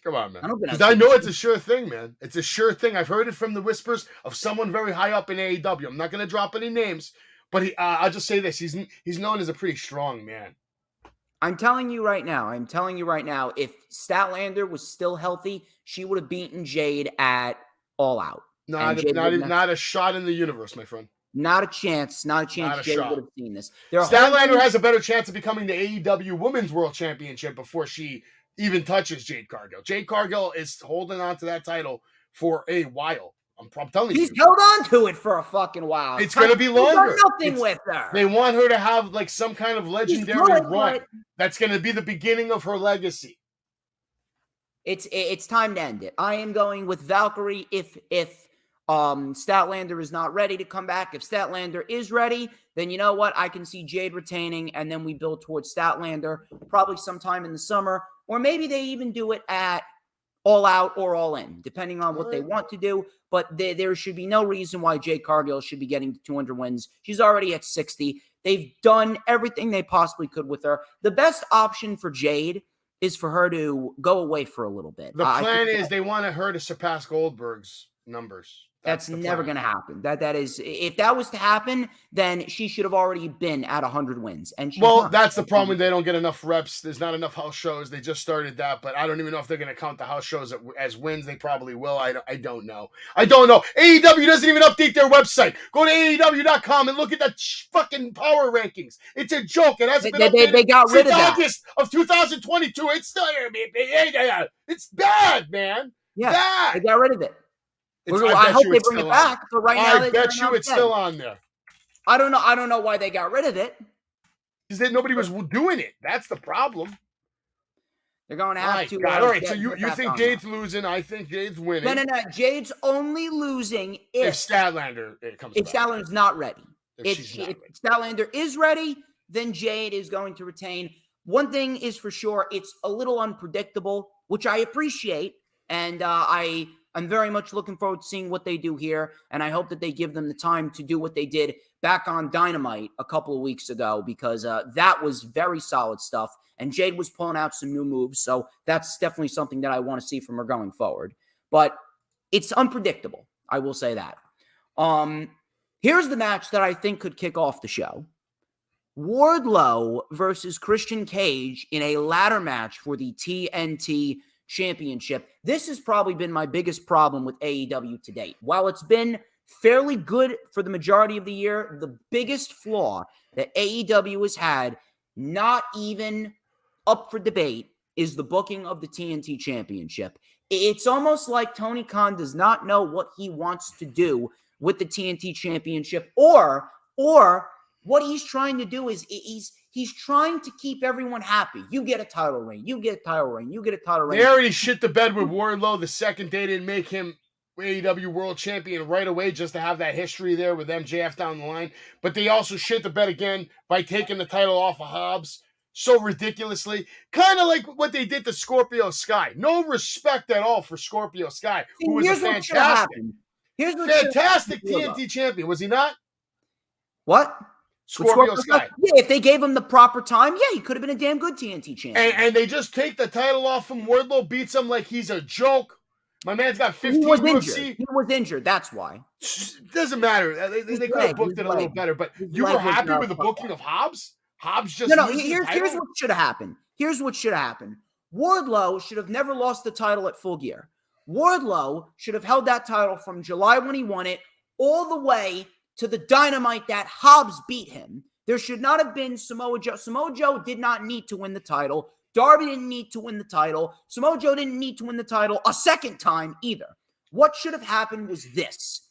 Come on, man. Because I know it's a sure thing, man. It's a sure thing. I've heard it from the whispers of someone very high up in AEW. I'm not going to drop any names, but I'll just say this: he's known as a pretty strong man. I'm telling you right now. If Statlander was still healthy, she would have beaten Jade at All Out. Not a shot in the universe, my friend. Not a chance. Not a chance. Jade would have seen this. Statlander has a better chance of becoming the AEW Women's World Championship before she even touches Jade Cargill. Jade Cargill is holding on to that title for a while. I'm telling you. He's held on to it for a fucking while. It's going to be longer. Nothing with her. They want her to have like some kind of legendary run. That's going to be the beginning of her legacy. It's time to end it. I am going with Valkyrie if Statlander is not ready to come back. If Statlander is ready, then you know what? I can see Jade retaining, and then we build towards Statlander probably sometime in the summer, or maybe they even do it at All Out or All In, depending on what they want to do. But there should be no reason why Jade Cargill should be getting to 200 wins. She's already at 60. They've done everything they possibly could with her. The best option for Jade is for her to go away for a little bit. The plan is they wanted her to surpass Goldberg's numbers. That's never going to happen. That is, if that was to happen, then she should have already been at 100 wins. And that's the problem when they don't get enough reps. There's not enough house shows. They just started that, but I don't even know if they're going to count the house shows as wins. They probably will. I don't know. AEW doesn't even update their website. Go to AEW.com and look at the fucking power rankings. It's a joke. It hasn't been updated they got rid of that. August of 2022. It's still it's bad, man. Yeah, bad. They got rid of it. I hope they bring it back, but right now I bet you it's still on there. I don't know why they got rid of it. Because that nobody was doing it. That's the problem. They're going to have to. All right, so you think Jade's losing? I think Jade's winning. No. Jade's only losing if Statlander comes back. If Statlander's not ready. If Statlander is ready, then Jade is going to retain. One thing is for sure, it's a little unpredictable, which I appreciate, and I'm very much looking forward to seeing what they do here, and I hope that they give them the time to do what they did back on Dynamite a couple of weeks ago, because that was very solid stuff, and Jade was pulling out some new moves, so that's definitely something that I want to see from her going forward. But it's unpredictable, I will say that. Here's the match that I think could kick off the show. Wardlow versus Christian Cage in a ladder match for the TNT Championship. This has probably been my biggest problem with AEW to date. While it's been fairly good for the majority of the year, the biggest flaw that AEW has had, not even up for debate, is the booking of the TNT Championship. It's almost like Tony Khan does not know what he wants to do with the TNT Championship, or what he's trying to do is he's trying to keep everyone happy. You get a title reign. You get a title reign. You get a title reign. They already shit the bed with Wardlow the second they didn't make him AEW World Champion right away, just to have that history there with MJF down the line. But they also shit the bed again by taking the title off of Hobbs so ridiculously. Kind of like what they did to Scorpio Sky. No respect at all for Scorpio Sky, who was a fantastic TNT champion. Was he not? What? Scorpio Sky. Yeah, if they gave him the proper time, yeah, he could have been a damn good TNT champion. And they just take the title off from Wardlow, beats him like he's a joke. My man's got 15 UFC. He was injured. That's why. Doesn't matter. They could have booked it a little better. But you were happy with the booking of Hobbs? Hobbs just here's what should have happened. Wardlow should have never lost the title at Full Gear. Wardlow should have held that title from July when he won it all the way to the Dynamite that Hobbs beat him. There should not have been Samoa Joe. Samoa Joe did not need to win the title. Darby didn't need to win the title. Samoa Joe didn't need to win the title a second time either. What should have happened was this.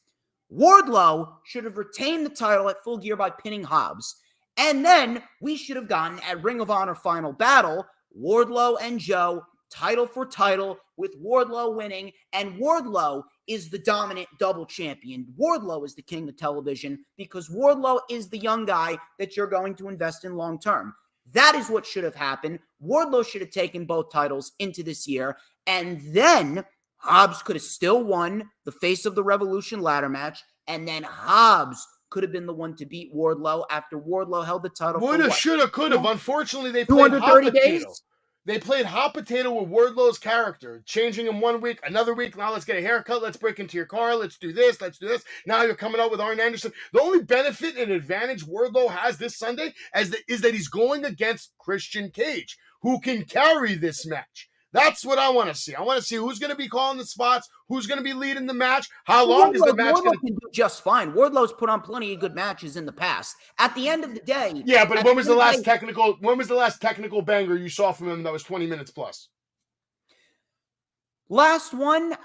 Wardlow should have retained the title at Full Gear by pinning Hobbs. And then we should have gotten at Ring of Honor Final Battle, Wardlow and Joe title for title with Wardlow winning, and Wardlow is the dominant double champion. Wardlow is the king of television because Wardlow is the young guy that you're going to invest in long term. That is what should have happened. Wardlow should have taken both titles into this year, and then Hobbs could have still won the Face of the Revolution ladder match, and then Hobbs could have been the one to beat Wardlow after Wardlow held the title. Woulda, shoulda, coulda. Unfortunately, they played hot 230 potato. days? They played hot potato with Wardlow's character, changing him 1 week, another week. Now let's get a haircut. Let's break into your car. Let's do this. Let's do this. Now you're coming out with Arn Anderson. The only benefit and advantage Wardlow has this Sunday is that he's going against Christian Cage, who can carry this match. That's what I want to see. I want to see who's going to be calling the spots, who's going to be leading the match, how long is the match going to be. Just fine. Wardlow's put on plenty of good matches in the past. At the end of the day, yeah, but when was the last technical banger you saw from him that was 20 minutes plus? Last one,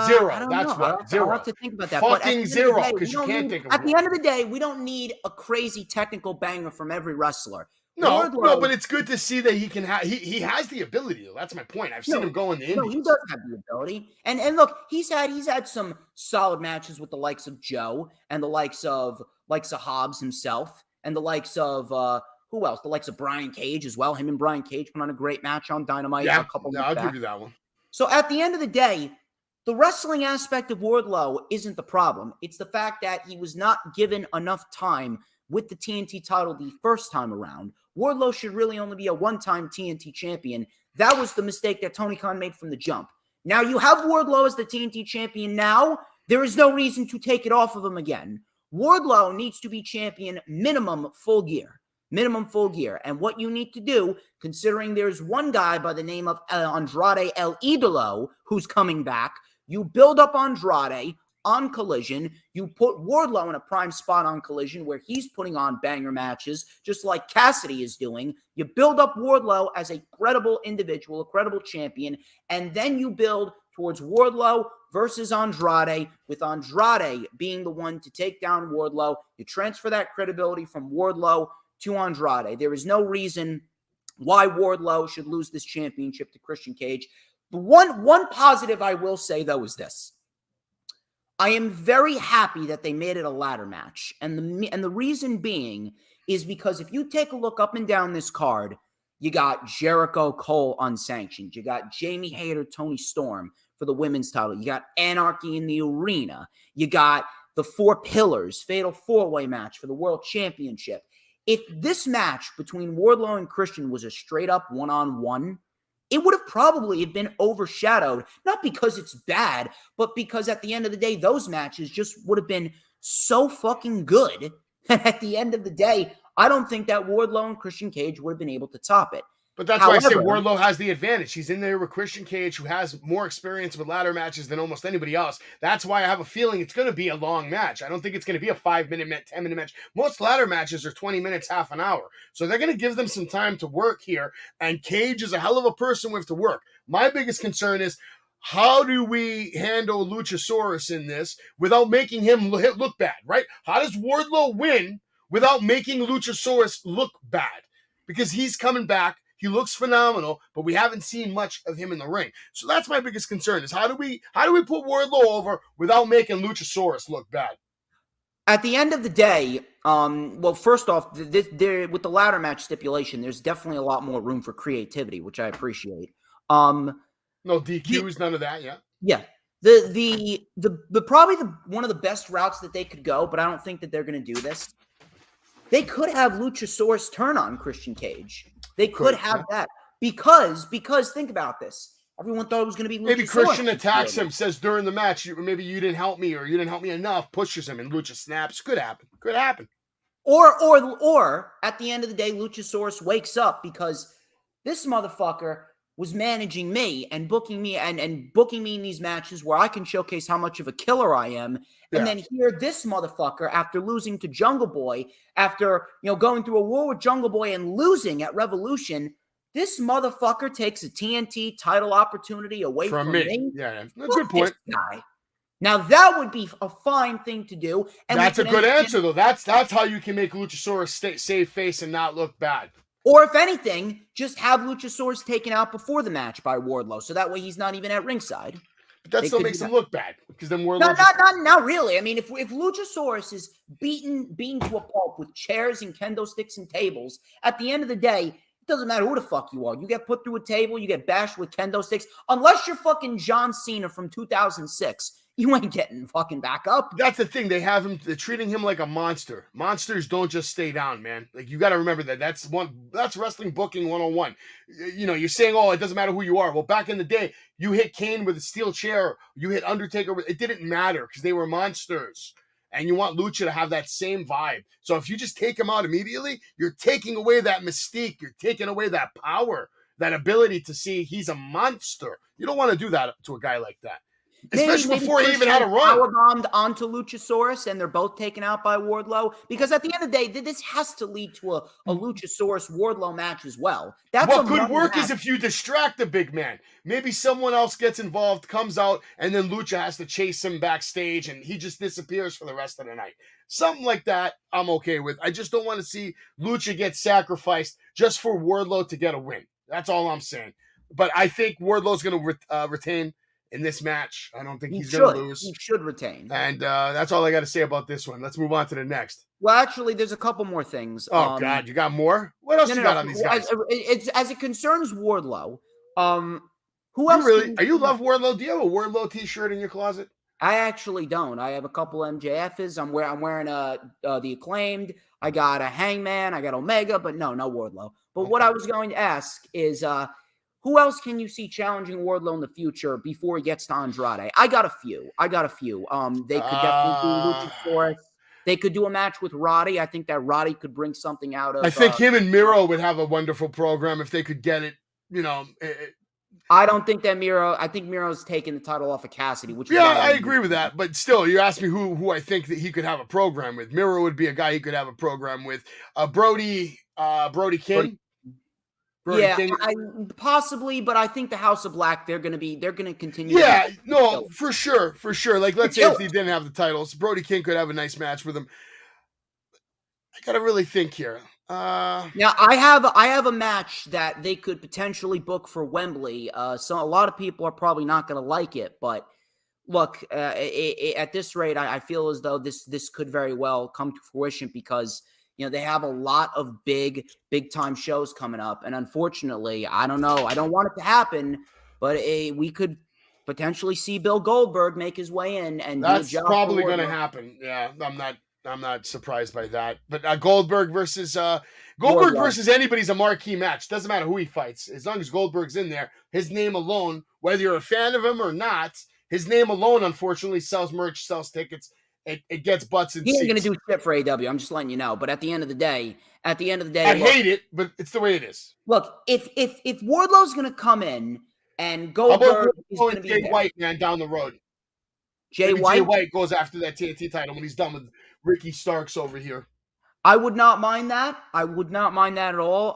zero. That's what. Zero. I'll have to think about that. Fucking zero, because you can't think of it. At the end of the day, we don't need a crazy technical banger from every wrestler. No, but it's good to see that he can have. He has the ability, though. That's my point. I've seen him go in the Indies. No, he does have the ability, and look, he's had some solid matches with the likes of Joe and the likes of Hobbs himself, and the likes of who else? The likes of Brian Cage as well. Him and Brian Cage put on a great match on Dynamite. Yeah, a couple I'll back. give you that one. So at the end of the day, the wrestling aspect of Wardlow isn't the problem. It's the fact that he was not given enough time with the TNT title the first time around. Wardlow should really only be a one-time TNT champion. That was the mistake that Tony Khan made from the jump. Now you have Wardlow as the TNT champion now. There is no reason to take it off of him again. Wardlow needs to be champion minimum full gear. Minimum full gear. And what you need to do, considering there's one guy by the name of Andrade El Idolo who's coming back, you build up Andrade on Collision. You put Wardlow in a prime spot on Collision where he's putting on banger matches, just like Cassidy is doing. You build up Wardlow as a credible individual, a credible champion, and then you build towards Wardlow versus Andrade, with Andrade being the one to take down Wardlow. You transfer that credibility from Wardlow to Andrade. There is no reason why Wardlow should lose this championship to Christian Cage. The one positive I will say, though, is this. I am very happy that they made it a ladder match. And the reason being is because if you take a look up and down this card, you got Jericho Cole unsanctioned. You got Jamie Hayter, Tony Storm for the women's title. You got Anarchy in the Arena. You got the Four Pillars, Fatal 4-Way match for the World Championship. If this match between Wardlow and Christian was a straight up one-on-one, it would have probably been overshadowed, not because it's bad, but because at the end of the day, those matches just would have been so fucking good. And at the end of the day, I don't think that Wardlow and Christian Cage would have been able to top it. But that's why I say Wardlow has the advantage. He's in there with Christian Cage, who has more experience with ladder matches than almost anybody else. That's why I have a feeling it's going to be a long match. I don't think it's going to be a 5-minute, 10-minute match. Most ladder matches are 20 minutes, half an hour. So they're going to give them some time to work here. And Cage is a hell of a person with to work. My biggest concern is, how do we handle Luchasaurus in this without making him look bad, right? How does Wardlow win without making Luchasaurus look bad? Because he's coming back. He looks phenomenal, but we haven't seen much of him in the ring. So that's my biggest concern, is how do we put Wardlow over without making Luchasaurus look bad? At the end of the day, well, first off, with the ladder match stipulation, there's definitely a lot more room for creativity, which I appreciate. No DQs, none of that, yeah. Yeah. The probably one of the best routes that they could go, but I don't think that they're going to do this. They could have Luchasaurus turn on Christian Cage. They could have that because think about this. Everyone thought it was going to be Luchasaurus. Maybe Christian attacks him, says during the match, maybe you didn't help me, or you didn't help me enough, pushes him, and Lucha snaps. Could happen. Could happen. Or at the end of the day, Luchasaurus wakes up because this motherfucker was managing me and booking me and booking me in these matches where I can showcase how much of a killer I am. And then here, this motherfucker, after losing to Jungle Boy, after going through a war with Jungle Boy and losing at Revolution, this motherfucker takes a TNT title opportunity away from me. Yeah, that's a good point. Guy. Now that would be a fine thing to do. And that's a good answer, though. That's how you can make Luchasaurus save face and not look bad. Or if anything, just have Luchasaurus taken out before the match by Wardlow, so that way he's not even at ringside. But that They still could makes do him that. look bad because then Wardlow No, just not really. I mean, if Luchasaurus is beaten to a pulp with chairs and kendo sticks and tables, at the end of the day, it doesn't matter who the fuck you are. You get put through a table, you get bashed with kendo sticks. Unless you're fucking John Cena from 2006, you ain't getting fucking back up. That's the thing. They're treating him like a monster. Monsters don't just stay down, man. Like, you got to remember that. That's wrestling booking 101. You know, you're saying, oh, it doesn't matter who you are. Well, back in the day, you hit Kane with a steel chair, you hit Undertaker it didn't matter because they were monsters. And you want Lucha to have that same vibe. So if you just take him out immediately, you're taking away that mystique. You're taking away that power, that ability to see he's a monster. You don't want to do that to a guy like that. Especially before he even had a run. Powerbombed onto Luchasaurus, and they're both taken out by Wardlow. Because at the end of the day, this has to lead to a Luchasaurus Wardlow match as well. That's what could work is if you distract the big man. Maybe someone else gets involved, comes out, and then Lucha has to chase him backstage, and he just disappears for the rest of the night. Something like that, I'm okay with. I just don't want to see Lucha get sacrificed just for Wardlow to get a win. That's all I'm saying. But I think Wardlow's going to retain in this match. I don't think he's going to lose. He should retain. And that's all I got to say about this one. Let's move on to the next. Well, actually, there's a couple more things. Oh, God, you got more? What else you got on these guys? As it concerns Wardlow, who else? Are you love Wardlow? Do you have a Wardlow t-shirt in your closet? I actually don't. I have a couple MJFs. I'm wearing the Acclaimed. I got a Hangman. I got Omega, but no Wardlow. But what I was going to ask is, who else can you see challenging Wardlow in the future before he gets to Andrade? I got a few. They could definitely do Luchasaurus. They could do a match with Roddy. I think that Roddy could bring something out of. I think him and Miro would have a wonderful program if they could get it. You know, I don't think that Miro. I think Miro's taking the title off of Cassidy. Which I agree with that. But still, you asked me who I think that he could have a program with. Miro would be a guy he could have a program with. Brody King. Possibly, but I think the House of Black, they're going to continue. Yeah, no, for sure. Like, let's say if he didn't have the titles, Brody King could have a nice match with him. I got to really think here. Now, I have a match that they could potentially book for Wembley. So a lot of people are probably not going to like it, but look, at this rate, I feel as though this could very well come to fruition because they have a lot of big time shows coming up. And unfortunately, I don't know. I don't want it to happen, but we could potentially see Bill Goldberg make his way in. And that's probably going to happen. Yeah, I'm not surprised by that. But Goldberg versus anybody's a marquee match. Doesn't matter who he fights. As long as Goldberg's in there, his name alone, whether you're a fan of him or not, his name alone, unfortunately, sells merch, sells tickets. It gets butts and seats. He ain't going to do shit for AEW. I'm just letting you know. But at the end of the day, I hate it, but it's the way it is. Look, if Wardlow's going to come in and Goldberg is going to be Jay White, man, down the road. Jay White goes after that TNT title when he's done with Ricky Starks over here. I would not mind that. I would not mind that at all.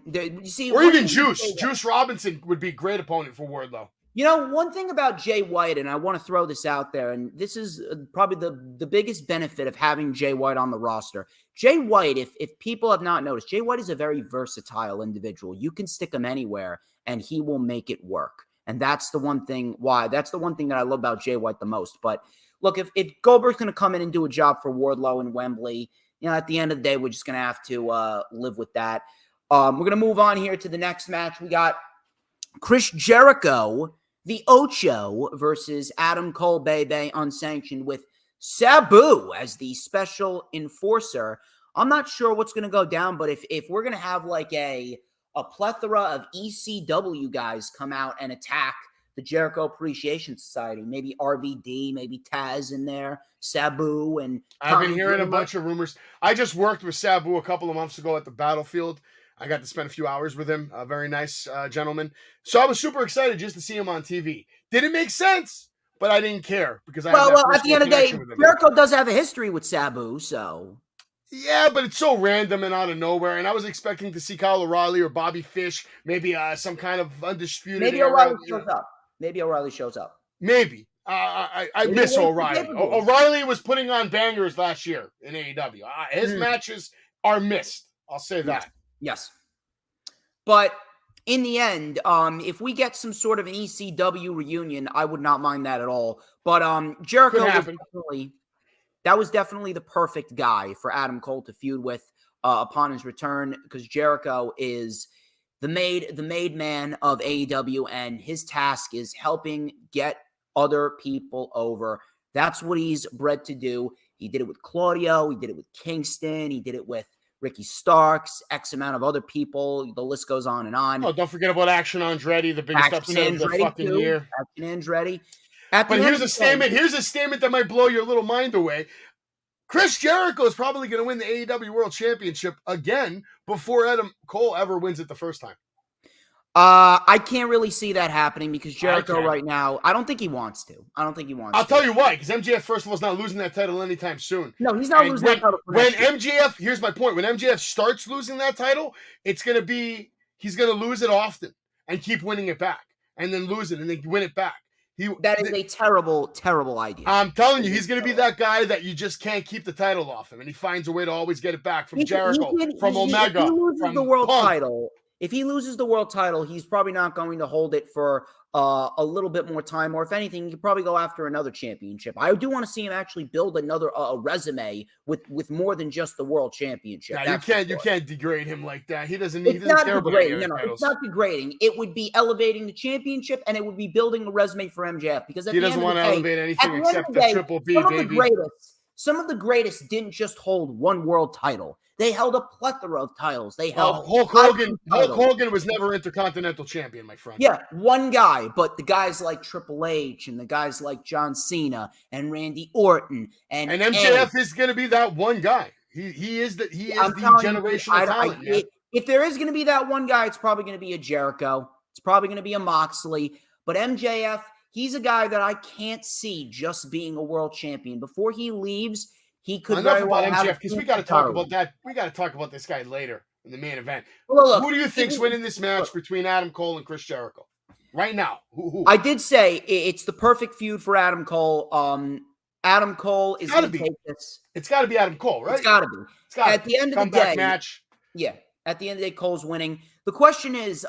You see, or even Juice. Juice Robinson would be a great opponent for Wardlow. One thing about Jay White, and I want to throw this out there, and this is probably the biggest benefit of having Jay White on the roster. Jay White, if people have not noticed, Jay White is a very versatile individual. You can stick him anywhere, and he will make it work. And that's the one thing that I love about Jay White the most. But look, if Goldberg's going to come in and do a job for Wardlow in Wembley, at the end of the day, we're just going to have to live with that. We're going to move on here to the next match. We got Chris Jericho, the Ocho, versus Adam Cole, Bebe, unsanctioned, with Sabu as the special enforcer. I'm not sure what's going to go down, but if we're going to have like a plethora of ECW guys come out and attack the Jericho Appreciation Society, maybe RVD, maybe Taz in there, Sabu, and I've been hearing a bunch of rumors. I just worked with Sabu a couple of months ago at the Battlefield. I got to spend a few hours with him. A very nice gentleman. So I was super excited just to see him on TV. Didn't make sense, but I didn't care because at the end of the day, Jericho does have a history with Sabu, so. Yeah, but it's so random and out of nowhere. And I was expecting to see Kyle O'Reilly or Bobby Fish, maybe some kind of undisputed. Maybe O'Reilly shows up. Maybe. I miss O'Reilly. O'Reilly was putting on bangers last year in AEW. His matches are missed. I'll say that. Yes. But in the end, if we get some sort of an ECW reunion, I would not mind that at all. But Jericho was definitely the perfect guy for Adam Cole to feud with upon his return, because Jericho is the made man of AEW, and his task is helping get other people over. That's what he's bred to do. He did it with Claudio. He did it with Kingston. He did it with Ricky Starks, X amount of other people. The list goes on and on. Oh, don't forget about Action Andretti, the biggest upset of the fucking year. Action Andretti. But here's a statement. Here's a statement that might blow your little mind away. Chris Jericho is probably going to win the AEW World Championship again before Adam Cole ever wins it the first time. I can't really see that happening, because Jericho right now, I don't think he wants to. I'll tell you why, because MJF, first of all, is not losing that title anytime soon. No, he's not losing that title. When MJF, here's my point, when MJF starts losing that title, he's going to lose it often and keep winning it back, and then lose it and then win it back. That is a terrible, terrible idea. I'm telling you, he's going to be that guy that you just can't keep the title off him, and he finds a way to always get it back from Jericho, from Omega. If he loses the world Punk. title, if he loses the world title, he's probably not going to hold it for a little bit more time, or if anything, he could probably go after another championship. I do want to see him actually build another resume with more than just the world championship. Yeah, you can't degrade him like that. He doesn't care about any other titles. It's not degrading. It would be elevating the championship, and it would be building a resume for MJF, because he doesn't want to elevate anything except the Triple B, baby. Some of the greatest didn't just hold one world title. They held a plethora of titles. They held Hulk Hogan was never Intercontinental Champion, my friend. Yeah, one guy, but the guys like Triple H and the guys like John Cena and Randy Orton and MJF is going to be that one guy. He is the generational talent. If there is going to be that one guy, it's probably going to be a Jericho. It's probably going to be a Moxley. But MJF, he's a guy that I can't see just being a world champion. Before he leaves, he could very well have MJF, because we got to talk about that. We got to talk about this guy later in the main event. Look, who do you think's winning this match between Adam Cole and Chris Jericho right now? Who? I did say it's the perfect feud for Adam Cole. Adam Cole is going to take this. It's got to be Adam Cole, right? It's got to be. At the end of the day, match. Yeah. At the end of the day, Cole's winning. The question is,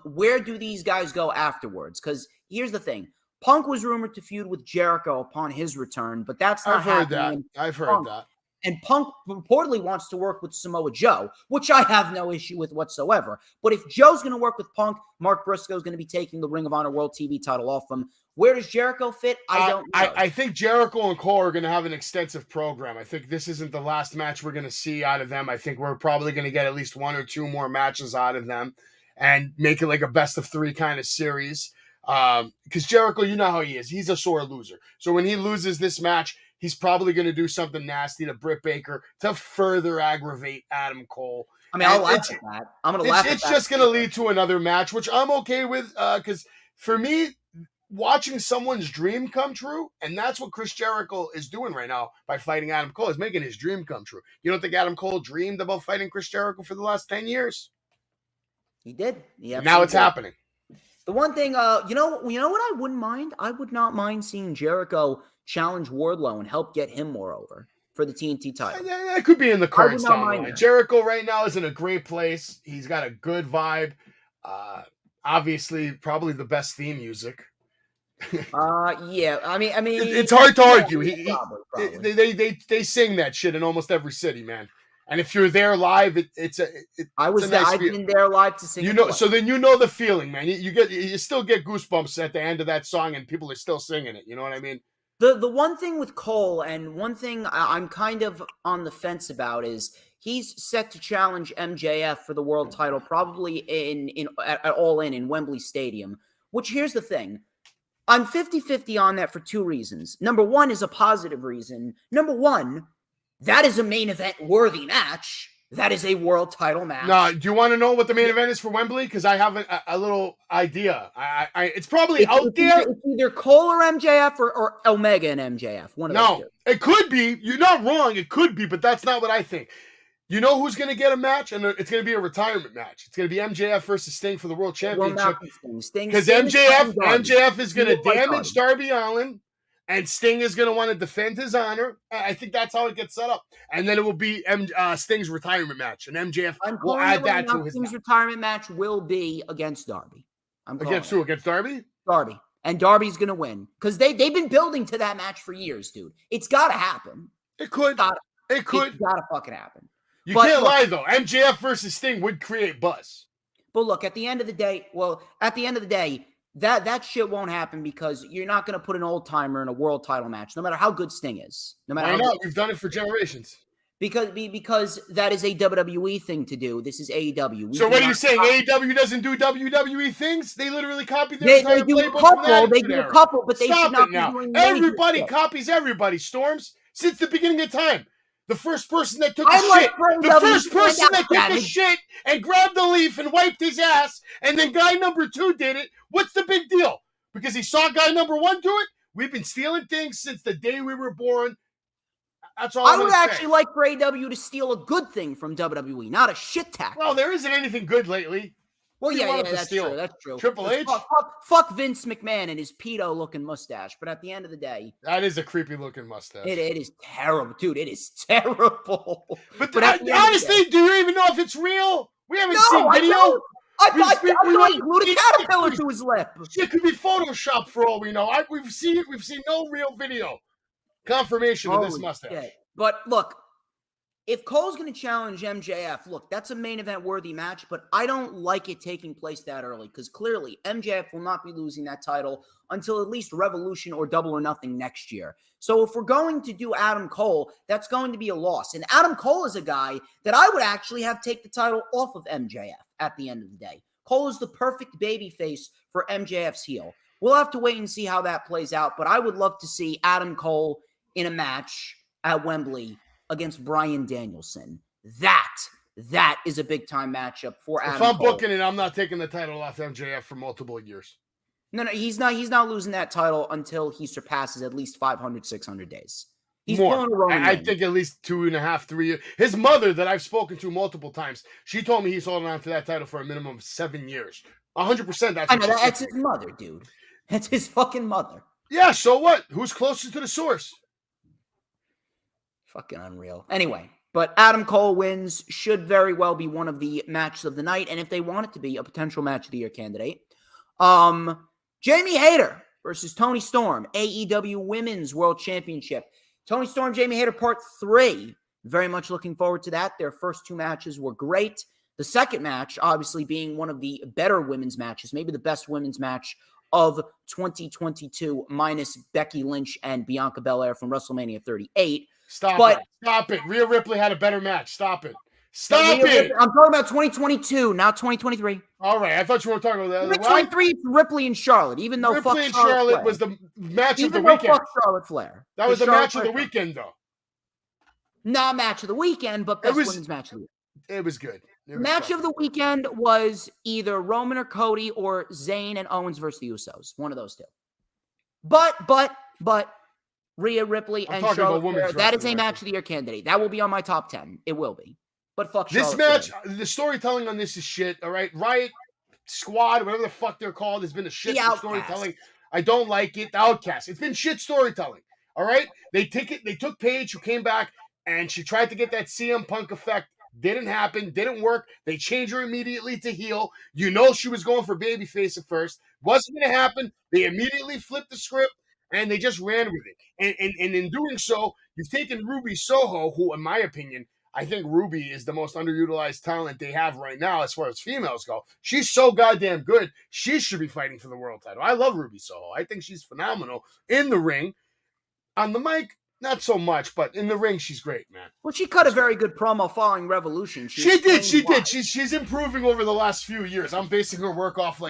where do these guys go afterwards? Because here's the thing. Punk was rumored to feud with Jericho upon his return, but that's not happening. I've heard that. And Punk reportedly wants to work with Samoa Joe, which I have no issue with whatsoever. But if Joe's going to work with Punk, Mark Briscoe's going to be taking the Ring of Honor World TV title off him. Where does Jericho fit? I don't know. I think Jericho and Cole are going to have an extensive program. I think this isn't the last match we're going to see out of them. I think we're probably going to get at least one or two more matches out of them and make it like a best of three kind of series. Because Jericho, you know how he is. He's a sore loser. So when he loses this match, he's probably going to do something nasty to Britt Baker to further aggravate Adam Cole. I mean, I'll laugh at that. I'm going to laugh at that. It's just going to lead to another match, which I'm okay with, because for me, watching someone's dream come true, and that's what Chris Jericho is doing right now by fighting Adam Cole, is making his dream come true. You don't think Adam Cole dreamed about fighting Chris Jericho for the last 10 years? He did. Now it's happening. The one thing, you know what I wouldn't mind? I would not mind seeing Jericho challenge Wardlow and help get him more over for the TNT title. Yeah, that could be in the cards down the line. Jericho right now is in a great place. He's got a good vibe. Obviously, probably the best theme music. Yeah. I mean, it's hard to argue. Probably. They sing that shit in almost every city, man. And if you're there live, I've been there live to sing. So then you know the feeling, man. You still get goosebumps at the end of that song, and people are still singing it. You know what I mean? The one thing with Cole, and one thing I'm kind of on the fence about, is he's set to challenge MJF for the world title, probably at All In Wembley Stadium. Which, here's the thing. I'm 50-50 on that for two reasons. Number one is a positive reason. Number one, that is a main event worthy match. That is a world title match. No, do you want to know what the main event is for Wembley? Because I have a little idea. It's probably out there. It's either Cole or MJF or Omega and MJF. One of those two. It could be. You're not wrong. It could be, but that's not what I think. You know who's going to get a match? And it's going to be a retirement match. It's going to be MJF versus Sting for the World Championship. Because MJF is going to damage Darby Allin, and Sting is going to want to defend his honor. I think that's how it gets set up. And then it will be Sting's retirement match, and MJF will add that to his Sting's retirement match will be against Darby. Against who? Against Darby? Darby. And Darby's going to win because they've been building to that match for years, dude. It's got to happen. It could. It could. It's got to fucking happen. You can't lie, though. MJF versus Sting would create buzz. But look, at the end of the day, that shit won't happen because you're not going to put an old-timer in a world title match, no matter how good Sting is. No matter I how know. good. We've done it for generations. Because that is a WWE thing to do. This is AEW. So what are you saying? AEW doesn't do WWE things? They literally copy their entire playbook from that. They do a couple, but they should not be doing everybody copies everybody, Storms, since the beginning of time. The first person that took a shit and grabbed the leaf and wiped his ass, and then guy number 2 did it. What's the big deal? Because he saw guy number 1 do it? We've been stealing things since the day we were born. That's all I would actually like for AEW to steal a good thing from WWE, not a shit tack. Well, there isn't anything good lately. Well, yeah, that's true. That's true. Triple H? Fuck Vince McMahon and his pedo-looking mustache. But at the end of the day... That is a creepy-looking mustache. It is terrible. Dude, it is terrible. But honestly, do you even know if it's real? We haven't seen video. I thought he glued a caterpillar to his lip. It could be Photoshopped for all we know. We've seen no real video confirmation of this mustache. Shit. But look, if Cole's going to challenge MJF, look, that's a main event worthy match, but I don't like it taking place that early because clearly MJF will not be losing that title until at least Revolution or Double or Nothing next year. So if we're going to do Adam Cole, that's going to be a loss. And Adam Cole is a guy that I would actually have take the title off of MJF at the end of the day. Cole is the perfect babyface for MJF's heel. We'll have to wait and see how that plays out, but I would love to see Adam Cole in a match at Wembley against Bryan Danielson. That is a big-time matchup for Adam Cole. If I'm booking it, I'm not taking the title off MJF for multiple years. No, he's not losing that title until he surpasses at least 500, 600 days. He's more. Pulling a Roman I think at least 2.5, 3 years. His mother, that I've spoken to multiple times, she told me he's holding on to that title for a minimum of 7 years. 100%. That's his mother, dude. That's his fucking mother. Yeah, so what? Who's closest to the source? Fucking unreal. Anyway, but Adam Cole wins, should very well be one of the matches of the night, and if they want it to be a potential match of the year candidate, Jamie Hayter versus Toni Storm, AEW Women's World Championship. Toni Storm, Jamie Hayter, Part 3. Very much looking forward to that. Their first 2 matches were great. The second match, obviously, being one of the better women's matches, maybe the best women's match of 2022, minus Becky Lynch and Bianca Belair from WrestleMania 38. Stop it. Rhea Ripley had a better match. Stop it. I'm talking about 2022, not 2023. All right. I thought you were talking about that. 2023, it's Ripley and Charlotte, even though Ripley and Charlotte was the match of the weekend. Fuck Charlotte Flair. That was the match of the weekend, though. Not match of the weekend, but best women's match of the weekend. It was good. Match of the weekend was either Roman or Cody or Zayn and Owens versus the Usos. One of those two. But Rhea Ripley and Charlotte Flair, that is a match of the year candidate. That will be on my top 10. It will be. But fuck Charlotte this match, Flair. The storytelling on this is shit, all right? Riot Squad, whatever the fuck they're called, has been a shit storytelling. I don't like it. The Outcast. It's been shit storytelling, all right? They took Paige, who came back, and she tried to get that CM Punk effect. Didn't happen. Didn't work. They changed her immediately to heel. You know she was going for babyface at first. Wasn't going to happen. They immediately flipped the script, and they just ran with it. And in doing so, you've taken Ruby Soho, who, in my opinion, I think Ruby is the most underutilized talent they have right now as far as females go. She's so goddamn good. She should be fighting for the world title. I love Ruby Soho. I think she's phenomenal in the ring. On the mic, not so much, but in the ring, she's great, man. Well, she cut a very good promo following Revolution. She did. She's improving over the last few years. I'm basing her work off,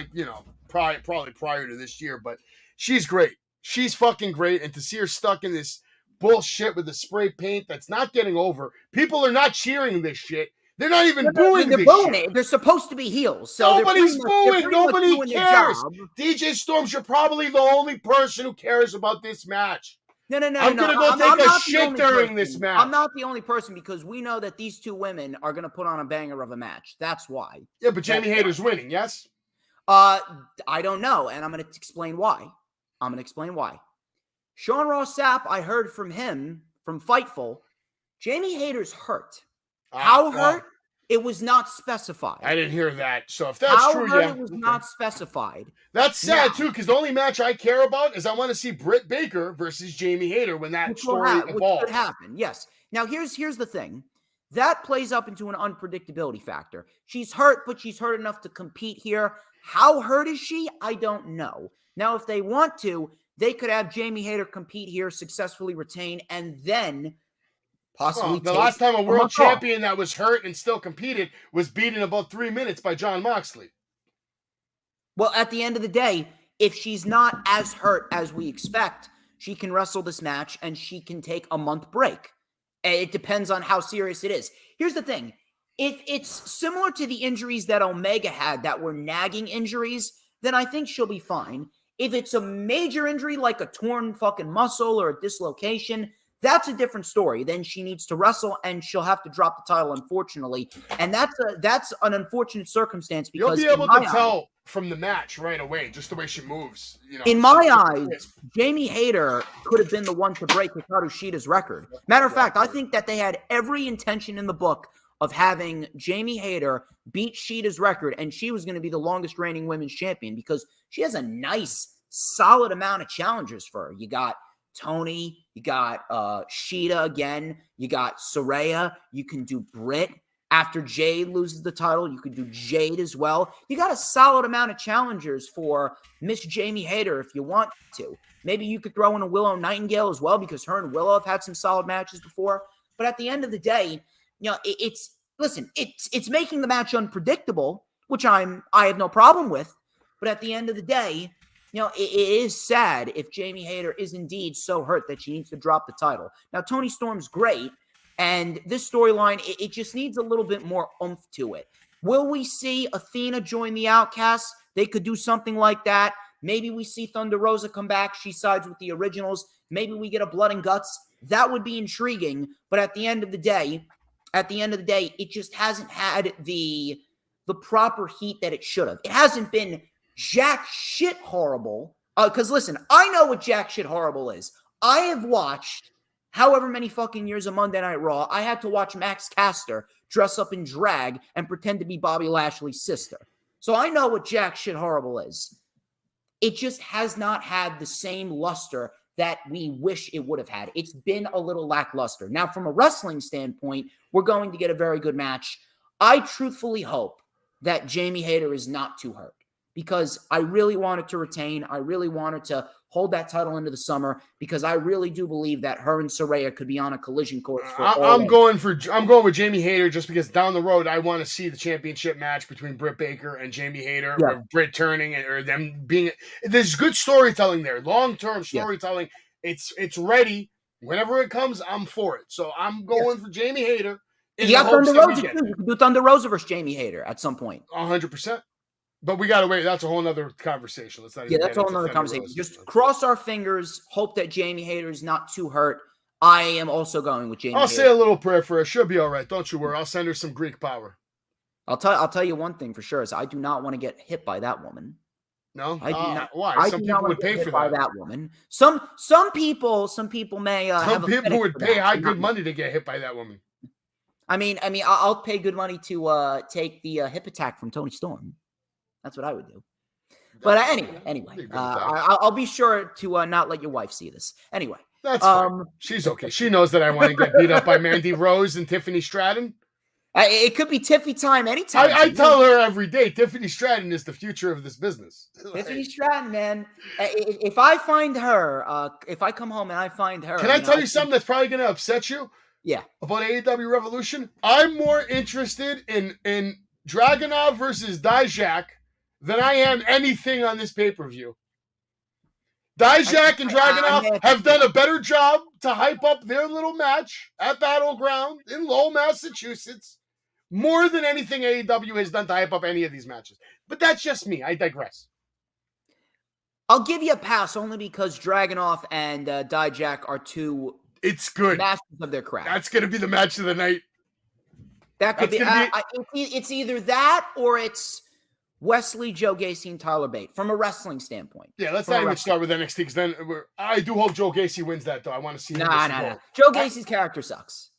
probably prior to this year, but she's great. She's fucking great. And to see her stuck in this bullshit with the spray paint that's not getting over. People are not cheering this shit. They're not even booing this shit. They're supposed to be heels. So nobody's booing. Nobody cares. DJ Storms, you're probably the only person who cares about this match. No. I'm going to go take a shit during this match. I'm not the only person because we know that these two women are going to put on a banger of a match. That's why. Yeah, but Jamie Hayter's winning, yes? I don't know, and I'm going to explain why. Sean Ross Sapp, I heard from him, from Fightful, Jamie Hayter's hurt. How hurt? It was not specified. I didn't hear that. So if that's How true, hurt yeah. it was not specified. That's sad, Now, too, because the only match I care about is I want to see Britt Baker versus Jamie Hayter when that story evolves. Which could happen, yes. Now, here's the thing. That plays up into an unpredictability factor. She's hurt, but she's hurt enough to compete here. How hurt is she? I don't know. Now, if they want to, they could have Jamie Hayter compete here, successfully retain, and then possibly the last time a world champion that was hurt and still competed was beaten in about 3 minutes by Jon Moxley. Well, at the end of the day, if she's not as hurt as we expect, she can wrestle this match and she can take a month break. It depends on how serious it is. Here's the thing. If it's similar to the injuries that Omega had that were nagging injuries, then I think she'll be fine. If it's a major injury like a torn fucking muscle or a dislocation, that's a different story. Then she needs to wrestle and she'll have to drop the title, unfortunately. And that's an unfortunate circumstance because you'll be able to tell from the match right away, just the way she moves. In my eyes, Jamie Hayter could have been the one to break Hikaru Shida's record. Matter of fact, I think that they had every intention in the book of having Jamie Hayter beat Shida's record, and she was going to be the longest reigning women's champion because she has a nice, solid amount of challengers for her. You got Tony, you got Shida again, you got Saraya, you can do Britt. After Jade loses the title, you could do Jade as well. You got a solid amount of challengers for Miss Jamie Hayter if you want to. Maybe you could throw in a Willow Nightingale as well because her and Willow have had some solid matches before. But at the end of the day, it's making the match unpredictable, which I have no problem with. But at the end of the day, it is sad if Jamie Hayter is indeed so hurt that she needs to drop the title. Now, Toni Storm's great, and this storyline, it just needs a little bit more oomph to it. Will we see Athena join the Outcasts? They could do something like that. Maybe we see Thunder Rosa come back. She sides with the originals. Maybe we get a Blood and Guts. That would be intriguing. But at the end of the day, it just hasn't had the proper heat that it should have. It hasn't been jack shit horrible. Because listen, I know what jack shit horrible is. I have watched however many fucking years of Monday Night Raw. I had to watch Max Caster dress up in drag and pretend to be Bobby Lashley's sister. So I know what jack shit horrible is. It just has not had the same luster that we wish it would have had. It's been a little lackluster. Now, from a wrestling standpoint, we're going to get a very good match. I truthfully hope that Jamie Hayter is not too hurt because I really wanted to retain. I really wanted to hold that title into the summer because I really do believe that her and Saraya could be on a collision course. I'm going with Jamie Hayter just because down the road I want to see the championship match between Britt Baker and Jamie Hayter, or Britt turning, or them being. There's good storytelling there, long-term storytelling. Yeah. It's ready. Whenever it comes, I'm for it. So I'm going for Jamie Hayter. You got Thunder Rosa too. You can do Thunder Rosa versus Jamie Hayter at some point. 100%. But we got to wait. That's a whole nother conversation. Let's not even that's a whole nother conversation. Just cross our fingers. Hope that Jamie Hayter is not too hurt. I am also going with Jamie Hayter. I'll say a little prayer for her. She'll be all right. Don't you worry. I'll send her some Greek power. I'll tell you one thing for sure is I do not want to get hit by that woman. No, I do not. Why? Some people would pay for that woman. Some people may. Some people would pay high good money to get hit by that woman. I mean, I'll pay good money to take the hip attack from Toni Storm. That's what I would do. But anyway, I'll be sure to not let your wife see this. Anyway, that's fine. She's okay. She knows that I want to get beat up by Mandy Rose and Tiffany Stratton. It could be Tiffy time anytime. I tell her every day, Tiffany Stratton is the future of this business. Tiffany Stratton, man. If I find her, if I come home and I find her. Can I tell you something that's probably going to upset you? Yeah. About AEW Revolution? I'm more interested in Dragunov versus Dijak than I am anything on this pay-per-view. Dijak and Dragunov have done a better job to hype up their little match at Battleground in Lowell, Massachusetts, more than anything AEW has done to hype up any of these matches. But that's just me. I digress. I'll give you a pass only because Dragunov and Dijak are two masters of their craft. That's going to be the match of the night. That could be. It's either that or it's Wesley, Joe Gacy, and Tyler Bate from a wrestling standpoint. Yeah, let's not even start with NXT because then I do hope Joe Gacy wins that, though. I want to see him. Nah. Joe Gacy's character sucks.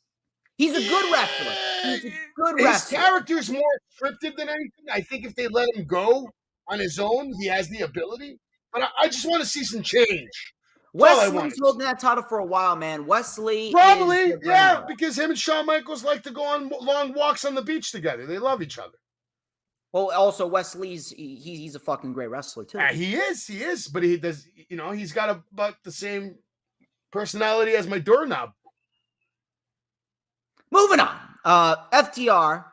He's a good wrestler. He's a good wrestler. His character's more scripted than anything. I think if they let him go on his own, he has the ability. But I just want to see some change. Wesley's holding that title for a while, man. Wesley probably, yeah, because him and Shawn Michaels like to go on long walks on the beach together. They love each other. Well, also Wesley's he's a fucking great wrestler too. He is, but he does. He's got about the same personality as my doorknob. Moving on, FTR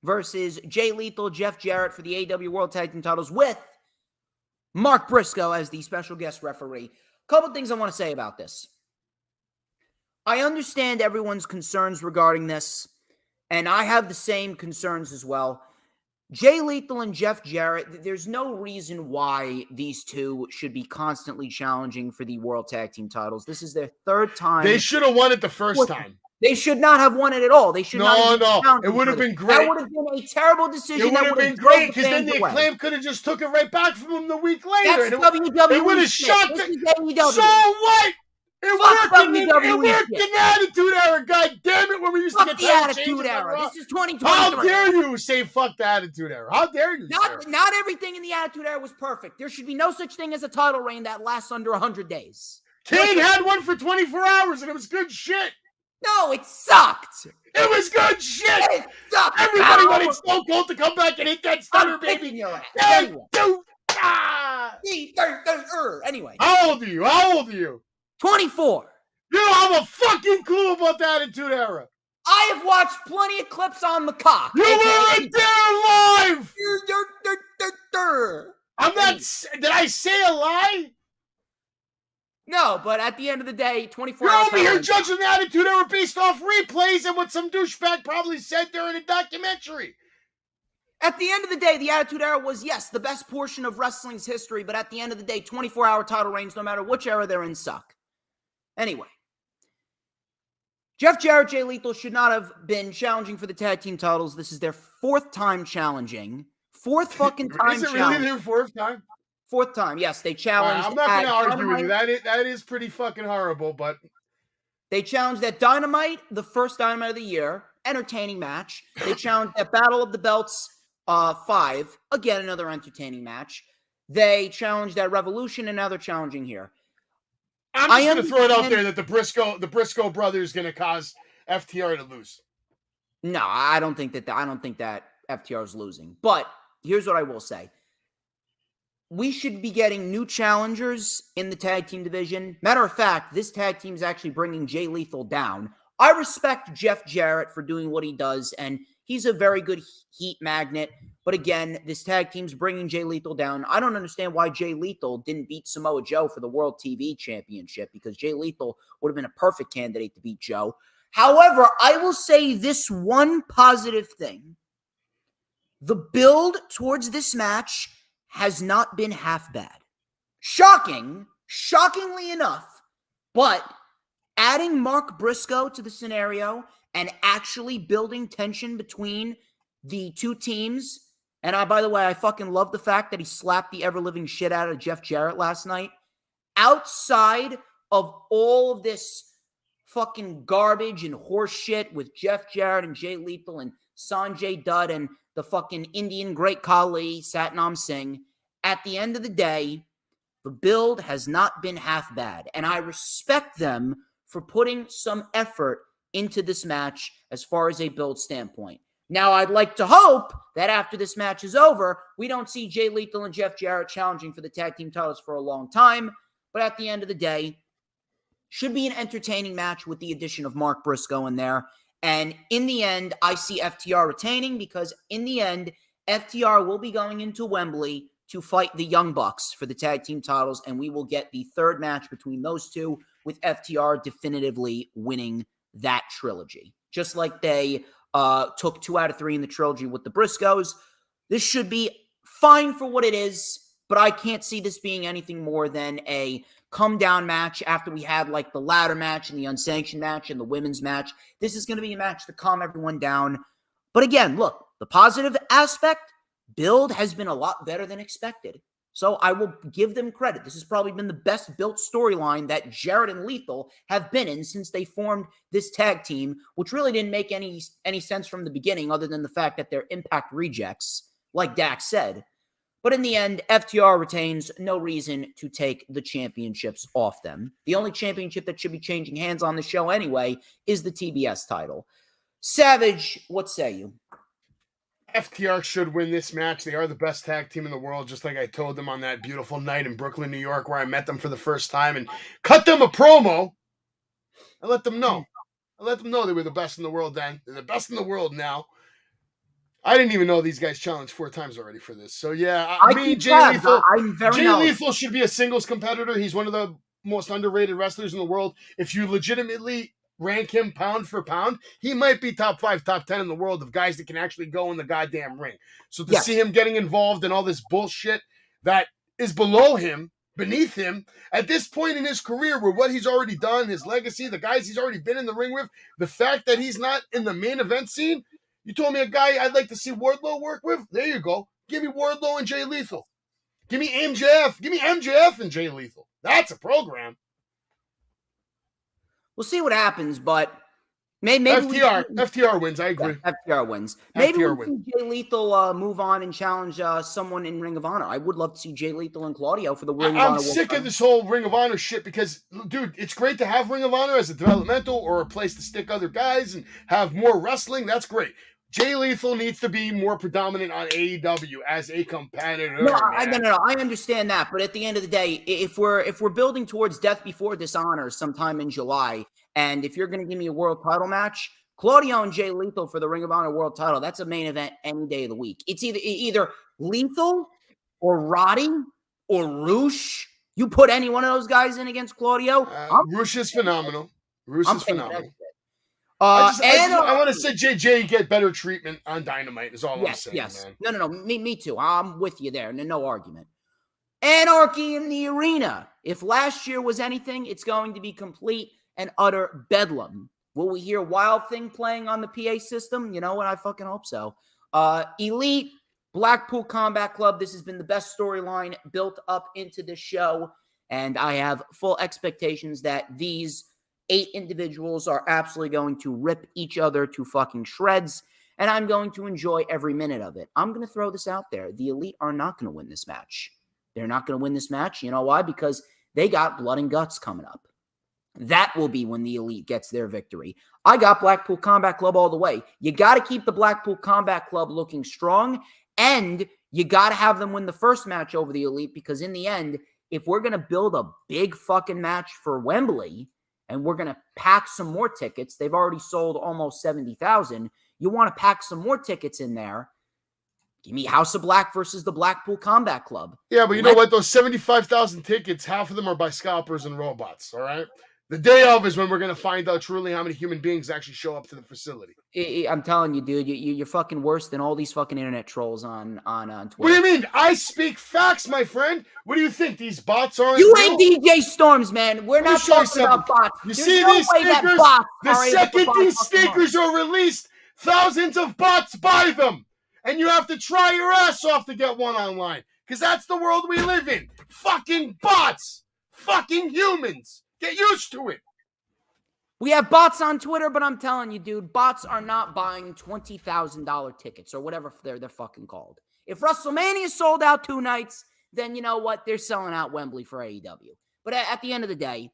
versus Jay Lethal, Jeff Jarrett for the AEW World Tag Team titles with Mark Briscoe as the special guest referee. Couple things I want to say about this. I understand everyone's concerns regarding this, and I have the same concerns as well. Jay Lethal and Jeff Jarrett, there's no reason why these two should be constantly challenging for the World Tag Team titles. This is their third time. They should have won it the first time. They should not have won it at all. They should not have No. It would have been great. That would have been a terrible decision. It would have been great because then the Acclaim could have just took it right back from him the week later. That's WWE. It would have shot the... AEW. So what? It worked in the Attitude Era. God damn it, when we used to get the Attitude Era. This is 2023. How dare you say fuck the Attitude Era? How dare you? Not everything in the Attitude Era was perfect. There should be no such thing as a title reign that lasts under 100 days. Kane had one for 24 hours and it was good shit. No, it sucked. It was good shit. It sucked. Everybody wanted Stone Cold to come back and hit that stunner, baby. Your ass. Anyway. How old are you? 24. You don't have a fucking clue about the Attitude Era. I have watched plenty of clips on the cock. You weren't there live. I'm not. Did I say a lie? No, but at the end of the day, 24 You're hours. over here judging the Attitude Era based off replays and what some douchebag probably said during a documentary. At the end of the day, the Attitude Era was, yes, the best portion of wrestling's history, but at the end of the day, 24-hour title reigns, no matter which era they're in, suck. Anyway. Jeff Jarrett, Jay Lethal should not have been challenging for the tag team titles. This is their fourth time challenging. Fourth fucking time challenging. Is it really their fourth time? Fourth time, yes. They challenged. I'm not going to argue with you. That is pretty fucking horrible, but they challenged at Dynamite, the first Dynamite of the year, entertaining match. They challenged at Battle of the Belts 5, again another entertaining match. They challenged at Revolution, and now they're challenging here. I'm just going to throw it out there that the Briscoe brothers going to cause FTR to lose. No, I don't think that FTR is losing. But here's what I will say. We should be getting new challengers in the tag team division. Matter of fact, this tag team is actually bringing Jay Lethal down. I respect Jeff Jarrett for doing what he does, and he's a very good heat magnet. But again, this tag team's bringing Jay Lethal down. I don't understand why Jay Lethal didn't beat Samoa Joe for the World TV Championship, because Jay Lethal would have been a perfect candidate to beat Joe. However, I will say this one positive thing. The build towards this match has not been half bad. Shockingly enough, but adding Mark Briscoe to the scenario and actually building tension between the two teams. And by the way, I fucking love the fact that he slapped the ever-living shit out of Jeff Jarrett last night. Outside of all of this fucking garbage and horse shit with Jeff Jarrett and Jay Lethal and Sanjay Dutt and the fucking Indian Great Khali, Satnam Singh, at the end of the day, the build has not been half bad. And I respect them for putting some effort into this match as far as a build standpoint. Now, I'd like to hope that after this match is over, we don't see Jay Lethal and Jeff Jarrett challenging for the tag team titles for a long time. But at the end of the day, should be an entertaining match with the addition of Mark Briscoe in there. And in the end, I see FTR retaining because in the end, FTR will be going into Wembley to fight the Young Bucks for the tag team titles, and we will get the third match between those two with FTR definitively winning that trilogy. Just like they took 2 out of 3 in the trilogy with the Briscoes. This should be fine for what it is, but I can't see this being anything more than a come-down match after we had like the ladder match and the unsanctioned match and the women's match. This is going to be a match to calm everyone down. But again, look, the positive aspect, build has been a lot better than expected. So I will give them credit. This has probably been the best built storyline that Jarrett and Lethal have been in since they formed this tag team, which really didn't make any sense from the beginning other than the fact that they're Impact rejects, like Dax said. But in the end, FTR retains, no reason to take the championships off them. The only championship that should be changing hands on the show anyway is the TBS title. Savage, what say you? FTR should win this match. They are the best tag team in the world, just like I told them on that beautiful night in Brooklyn, New York, where I met them for the first time and cut them a promo. I let them know. They were the best in the world then. They're the best in the world now. I didn't even know these guys challenged 4 times already for this. So, yeah, Jay Lethal should be a singles competitor. He's one of the most underrated wrestlers in the world. If you legitimately rank him pound for pound, he might be top 5, top 10 in the world of guys that can actually go in the goddamn ring. So to see him getting involved in all this bullshit that is below him, beneath him, at this point in his career, where what he's already done, his legacy, the guys he's already been in the ring with, the fact that he's not in the main event scene, you told me a guy I'd like to see Wardlow work with? There you go. Give me Wardlow and Jay Lethal. Give me MJF. Give me MJF and Jay Lethal. That's a program. We'll see what happens, but maybe FTR wins. I agree. Yeah, FTR wins. Maybe we'll see Jay Lethal move on and challenge someone in Ring of Honor. I would love to see Jay Lethal and Claudio for the Ring of Honor. I'm sick of this whole Ring of Honor shit because, dude, it's great to have Ring of Honor as a developmental or a place to stick other guys and have more wrestling. That's great. Jay Lethal needs to be more predominant on AEW as a competitor. No, I understand that, but at the end of the day, if we're building towards Death Before Dishonor sometime in July, and if you're going to give me a world title match, Claudio and Jay Lethal for the Ring of Honor world title, that's a main event any day of the week. It's either Lethal or Roddy or Roosh. You put any one of those guys in against Claudio. Roosh is phenomenal. I want to say JJ get better treatment on Dynamite is all I'm saying. Yes. Man. No. Me too. I'm with you there. No argument. Anarchy in the arena. If last year was anything, it's going to be complete and utter bedlam. Will we hear Wild Thing playing on the PA system? You know what? I fucking hope so. Elite, Blackpool Combat Club. This has been the best storyline built up into this show. And I have full expectations that these 8 individuals are absolutely going to rip each other to fucking shreds, and I'm going to enjoy every minute of it. I'm going to throw this out there. The Elite are not going to win this match. They're not going to win this match. You know why? Because they got Blood and Guts coming up. That will be when the Elite gets their victory. I got Blackpool Combat Club all the way. You got to keep the Blackpool Combat Club looking strong, and you got to have them win the first match over the Elite, because in the end, if we're going to build a big fucking match for Wembley, and we're going to pack some more tickets. They've already sold almost 70,000. You want to pack some more tickets in there. Give me House of Black versus the Blackpool Combat Club. Yeah, but you know what? Those 75,000 tickets, half of them are by scalpers and robots, all right? The day of is when we're going to find out truly how many human beings actually show up to the facility. I'm telling you, dude, you're fucking worse than all these fucking internet trolls on Twitter. What do you mean? I speak facts, my friend. What do you think? These bots aren't You real? ain't DJ Storms, man. We're not talking about bots. You see these stickers? The second these stickers are released, thousands of bots buy them. And you have to try your ass off to get one online. Because that's the world we live in. Fucking bots. Fucking humans. Get used to it. We have bots on Twitter, but I'm telling you, dude, bots are not buying $20,000 tickets or whatever they're fucking called. If WrestleMania sold out 2 nights, then you know what? They're selling out Wembley for AEW. But at the end of the day,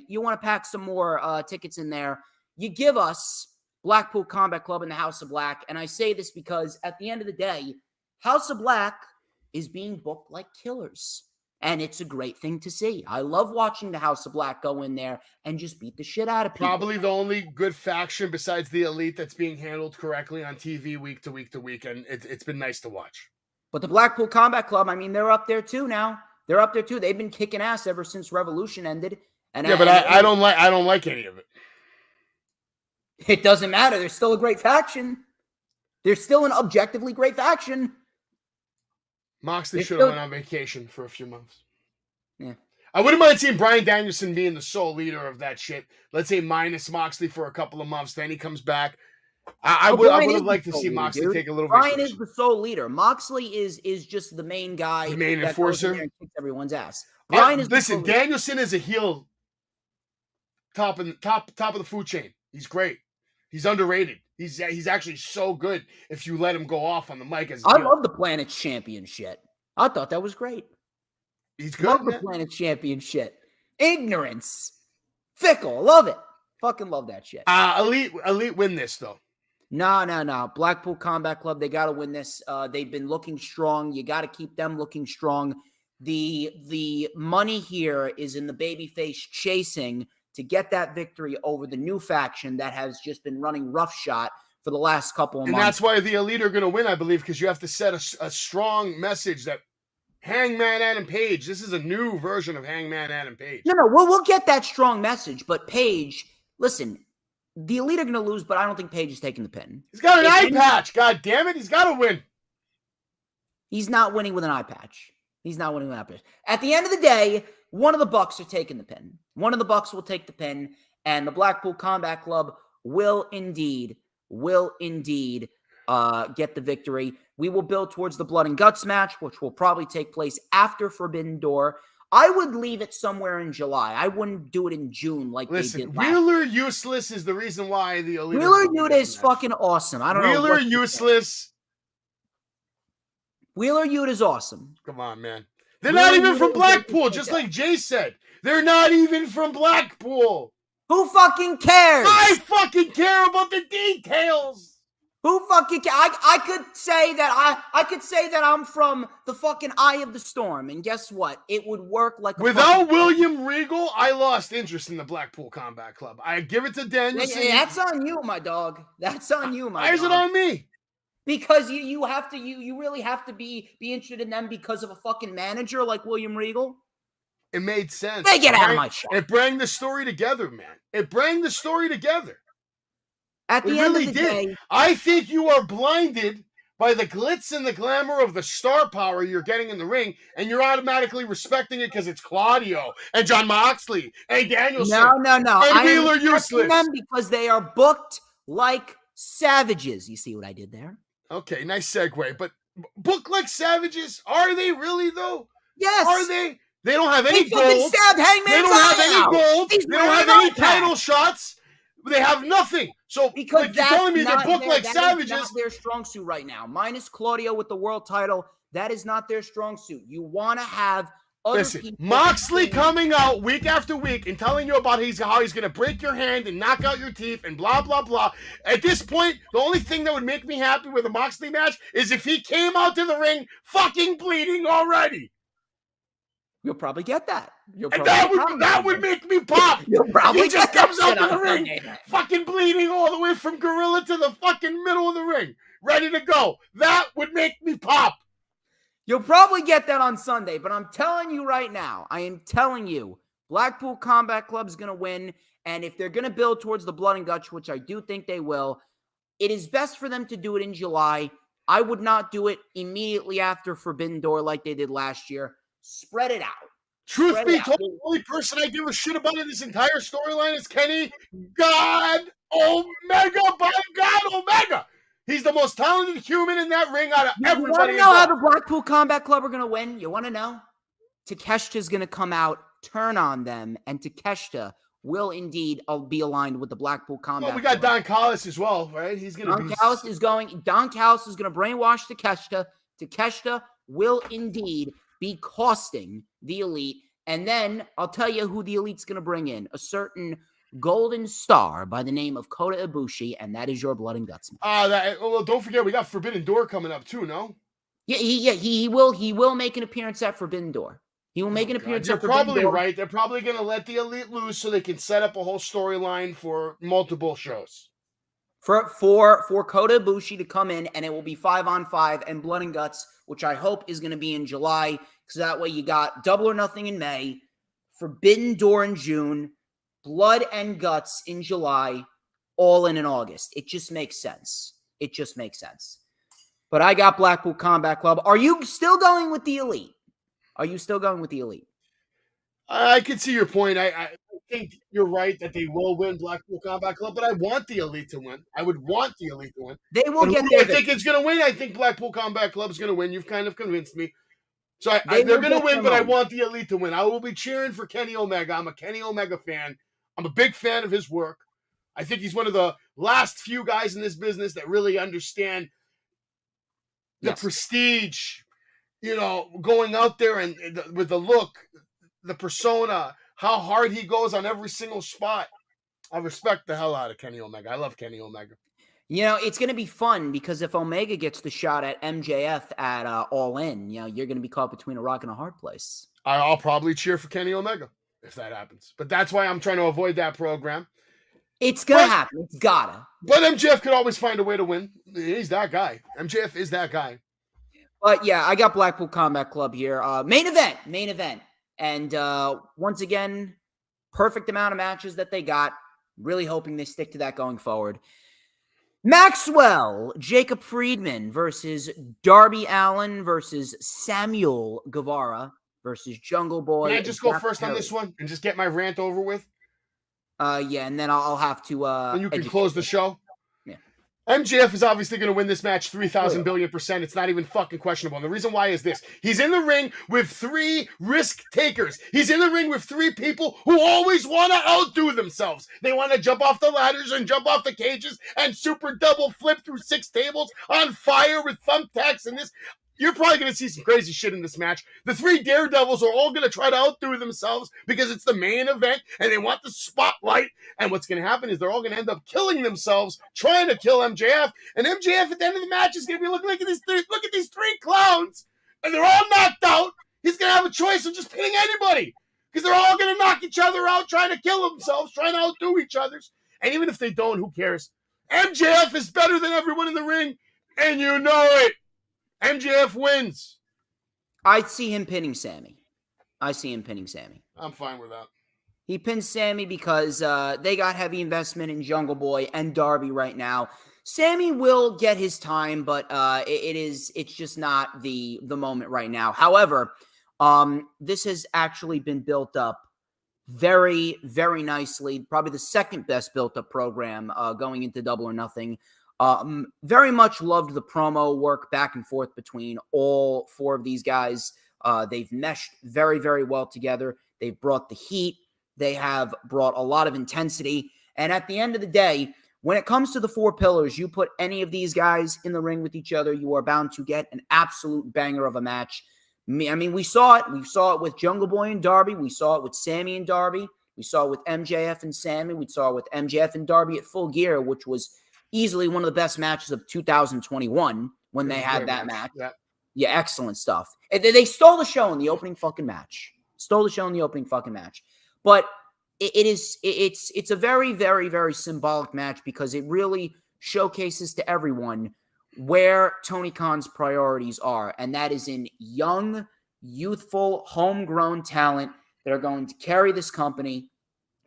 you want to pack some more tickets in there. You give us Blackpool Combat Club and the House of Black. And I say this because at the end of the day, House of Black is being booked like killers. And it's a great thing to see. I love watching the House of Black go in there and just beat the shit out of people. Probably the only good faction besides the Elite that's being handled correctly on TV week to week to week. And it's been nice to watch. But the Blackpool Combat Club, I mean, they're up there too now. They're up there too. They've been kicking ass ever since Revolution ended. And I don't like any of it. It doesn't matter. They're still a great faction. They're still an objectively great faction. Moxley should have went on vacation for a few months. Yeah. I wouldn't mind seeing Bryan Danielson being the sole leader of that shit. Let's say minus Moxley for a couple of months. Then he comes back. I Oh, would Brian is have the liked to sole see leader, Moxley dude. take a little Brian is vacation. the sole leader. Moxley is just the main guy, The main that goes in enforcer. there and kicks everyone's ass. Brian is the Listen, sole leader. Danielson is a heel, top of the food chain. He's great. He's underrated. He's actually so good if you let him go off on the mic as a I heel. love the Planet's Champion shit. I thought that was great. He's good. Love the Man. Planet's Champion shit. Ignorance. Fickle. Love it. Fucking love that shit. Elite win this though. No. Blackpool Combat Club, they got to win this. They've been looking strong. You got to keep them looking strong. The money here is in the babyface chasing to get that victory over the new faction that has just been running roughshod for the last couple of months. And that's why the Elite are going to win, I believe, because you have to set a strong message that Hangman Adam Page, this is a new version of Hangman Adam Page. No, we'll get that strong message, but Page, listen, the Elite are going to lose, but I don't think Page is taking the pin. He's got an eye patch. God damn it. He's got to win. He's not winning with an eye patch. At the end of the day, one of the Bucks are taking the pin. One of the Bucks will take the pin, and the Blackpool Combat Club will indeed get the victory. We will build towards the Blood and Guts match, which will probably take place after Forbidden Door. I would leave it somewhere in July. I wouldn't do it in June like they did last. Wheeler Useless is the reason why the Elite. Wheeler Yuta is fucking awesome. I don't know. Wheeler Useless. Wheeler Yuta is awesome. Come on, man. They're not even from Blackpool, just like Jay said. They're not even from Blackpool. Who fucking cares? I fucking care about the details. Who fucking cares? I could say that I'm from the fucking Eye of the Storm, and guess what? It would work like without William Regal. I lost interest in the Blackpool Combat Club. I give it to Danielson. That's on you, my dog. That's on you, my dog. Why is it on me? Because you really have to be interested in them because of a fucking manager like William Regal. It made sense. They get out of my shot. It brought the story together, man. It brought the story together. At the end of the day, I think you are blinded by the glitz and the glamour of the star power you're getting in the ring, and you're automatically respecting it because it's Claudio and John Moxley and Danielson. No. And Wheeler Useless. Them because they are booked like savages. You see what I did there? Okay, nice segue. But book like savages, are they really though? Yes. Are they? They don't have any gold. They don't have any gold. They don't have any title shots. They have nothing. So because like you're telling me they're booked like savages. That is not their strong suit right now. Minus Claudio with the world title, that is not their strong suit. You want to have other people. Moxley coming out week after week and telling you about how he's going to break your hand and knock out your teeth and blah, blah, blah. At this point, the only thing that would make me happy with a Moxley match is if he came out to the ring fucking bleeding already. You'll probably get that. That would make me pop. You'll probably he just get comes out to the ring, fucking bleeding all the way from gorilla to the fucking middle of the ring, ready to go. That would make me pop. You'll probably get that on Sunday, but I'm telling you right now, I am telling you, Blackpool Combat Club is going to win, and if they're going to build towards the Blood and Guts, which I do think they will, it is best for them to do it in July. I would not do it immediately after Forbidden Door like they did last year. Spread it out. Truth be told, the only person I give a shit about in this entire storyline is Kenny God Omega. By God Omega. He's the most talented human in that ring out of everybody. You want to know how the Blackpool Combat Club are going to win? You want to know? Takeshita's going to come out, turn on them, and Takeshita will indeed be aligned with the Blackpool Combat Club. We got Don Callis as well, right? He's going to be... Don Callis is going to brainwash Takeshita. Takeshita will indeed be costing the Elite. And then I'll tell you who the Elite's going to bring in. A certain golden star by the name of Kota Ibushi, and that is your Blood and Guts match. Well, don't forget, we got Forbidden Door coming up too, no? He will make an appearance at Forbidden Door. He will make an appearance at Forbidden Door. You're probably right. They're probably going to let the Elite loose so they can set up a whole storyline for multiple shows. For Kota Ibushi to come in, and it will be 5-on-5 and Blood and Guts, which I hope is going to be in July, because that way you got Double or Nothing in May, Forbidden Door in June, Blood and Guts in July, all in August. It just makes sense. But I got Blackpool Combat Club. Are you still going with the Elite? I can see your point. I think you're right that they will win Blackpool Combat Club, but I want the Elite to win. I would want the Elite to win. They will But who get do there. I think it's going to win? I think Blackpool Combat Club is going to win. You've kind of convinced me. So They they're will going to get win, their but I moment. want the Elite to win. I will be cheering for Kenny Omega. I'm a Kenny Omega fan. I'm a big fan of his work. I think he's one of the last few guys in this business that really understand the Yes. prestige, going out there and with the look, the persona, how hard he goes on every single spot. I respect the hell out of Kenny Omega. I love Kenny Omega. It's going to be fun because if Omega gets the shot at MJF at All In, you're going to be caught between a rock and a hard place. I'll probably cheer for Kenny Omega if that happens. But that's why I'm trying to avoid that program. It's going to happen. It's gotta. But MJF could always find a way to win. He's that guy. MJF is that guy. But yeah, I got Blackpool Combat Club here. Main event. And once again, perfect amount of matches that they got. Really hoping they stick to that going forward. Maxwell, Jacob Friedman versus Darby Allin versus Samuel Guevara versus Jungle Boy. Can I just go first on this one and just get my rant over with? Yeah, and then I'll have to. And you can close the show. Yeah. MJF is obviously going to win this match 3,000 billion %. It's not even fucking questionable. And the reason why is this. He's in the ring with 3 risk takers. He's in the ring with 3 people who always want to outdo themselves. They want to jump off the ladders and jump off the cages and super double flip through 6 tables on fire with thumbtacks and this. You're probably going to see some crazy shit in this match. The 3 Daredevils are all going to try to outdo themselves because it's the main event and they want the spotlight. And what's going to happen is they're all going to end up killing themselves trying to kill MJF. And MJF at the end of the match is going to be looking like look at these 3 clowns. And they're all knocked out. He's going to have a choice of just pinning anybody because they're all going to knock each other out trying to kill themselves, trying to outdo each other. And even if they don't, who cares? MJF is better than everyone in the ring. And you know it. MJF wins. I see him pinning Sammy. I'm fine with that. He pins Sammy because they got heavy investment in Jungle Boy and Darby right now. Sammy will get his time, but it's just not the moment right now. However, this has actually been built up very, very nicely. Probably the second best built up program going into Double or Nothing. Very much loved the promo work back and forth between all 4 of these guys. They've meshed very, very well together. They've brought the heat. They have brought a lot of intensity. And at the end of the day, when it comes to the 4 pillars, you put any of these guys in the ring with each other, you are bound to get an absolute banger of a match. I mean, we saw it. We saw it with Jungle Boy and Darby. We saw it with Sammy and Darby. We saw it with MJF and Sammy. We saw it with MJF and Darby at Full Gear, which was easily one of the best matches of 2021 when they had that match. Yeah, excellent stuff. They stole the show in the opening fucking match. But it's a very, very, very symbolic match because it really showcases to everyone where Tony Khan's priorities are, and that is in young, youthful, homegrown talent that are going to carry this company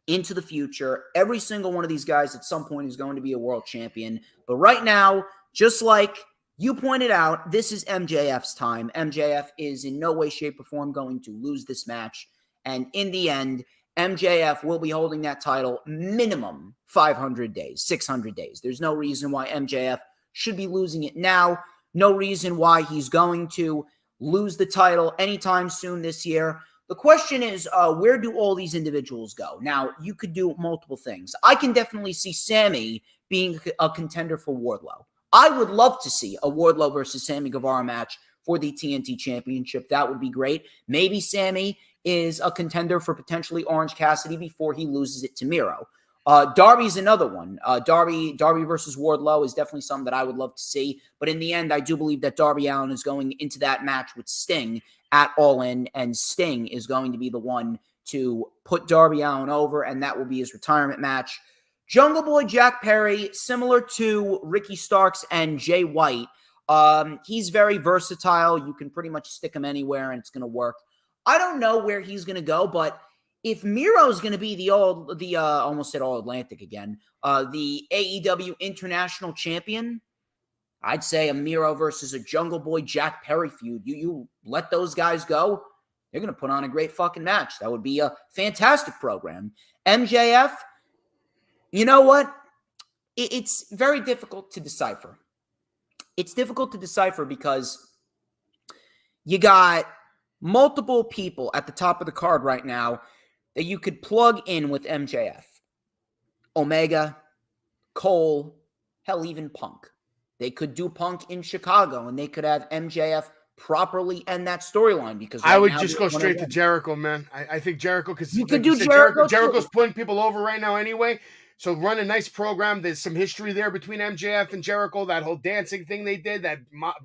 into the future. Every single one of these guys at some point is going to be a world champion. But right now, just like you pointed out, this is MJF's time. MJF is in no way, shape, or form going to lose this match. And in the end, MJF will be holding that title minimum 500 days, 600 days. There's no reason why MJF should be losing it now. No reason why he's going to lose the title anytime soon this year. The question is, where do all these individuals go? Now, you could do multiple things. I can definitely see Sammy being a contender for Wardlow. I would love to see a Wardlow versus Sammy Guevara match for the TNT Championship. That would be great. Maybe Sammy is a contender for potentially Orange Cassidy before he loses it to Miro. Darby's another one. Darby versus Wardlow is definitely something that I would love to see. But in the end, I do believe that Darby Allin is going into that match with Sting at All In, and Sting is going to be the one to put Darby Allin over, and that will be his retirement match. Jungle Boy Jack Perry, similar to Ricky Starks and Jay White, he's very versatile. You can pretty much stick him anywhere, and it's going to work. I don't know where he's going to go, but if Miro's going to be the almost said All Atlantic again, the AEW International Champion, I'd say a Miro versus a Jungle Boy Jack Perry feud. You let those guys go. they're going to put on a great fucking match. That would be a fantastic program. MJF, you know what? It's very difficult to decipher. It's difficult to decipher because you got multiple people at the top of the card right now that you could plug in with MJF. Omega, Cole, hell, even Punk. They could do Punk in Chicago, and they could have MJF properly end that storyline. Because I would just go straight to Jericho, man. I think Jericho, because you could do Jericho. Jericho's putting people over right now anyway. So run a nice program. There's some history there between MJF and Jericho. That whole dancing thing they did, that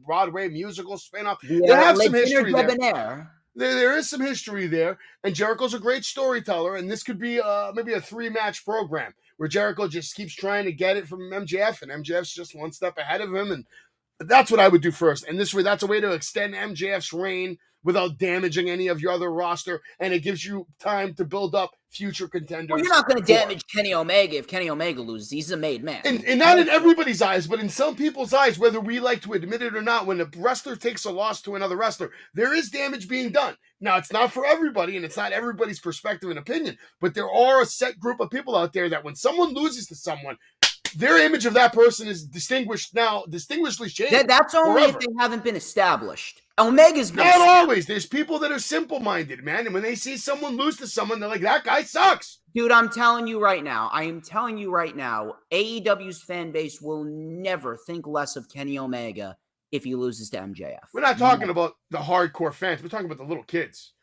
Broadway musical spin-off. Yeah, they have some history there. There is some history there. And Jericho's a great storyteller. And this could be maybe a 3-match program where Jericho just keeps trying to get it from MJF. And MJF's just one step ahead of him. And that's what I would do first. And this way, that's a way to extend MJF's reign without damaging any of your other roster. And it gives you time to build up future contenders. Well, you're not going to damage Kenny Omega if Kenny Omega loses. He's a made man. And not in everybody's eyes, but in some people's eyes, whether we like to admit it or not, when a wrestler takes a loss to another wrestler, there is damage being done. Now, it's not for everybody, and it's not everybody's perspective and opinion, but there are a set group of people out there that when someone loses to someone, their image of that person is distinguishedly changed. That's only forever. if they haven't been established. Omega's been not always. There's people that are simple-minded, man, and when they see someone lose to someone, they're like, that guy sucks. Dude, I'm telling you right now, AEW's fan base will never think less of Kenny Omega if he loses to MJF. We're not talking about the hardcore fans. We're talking about the little kids.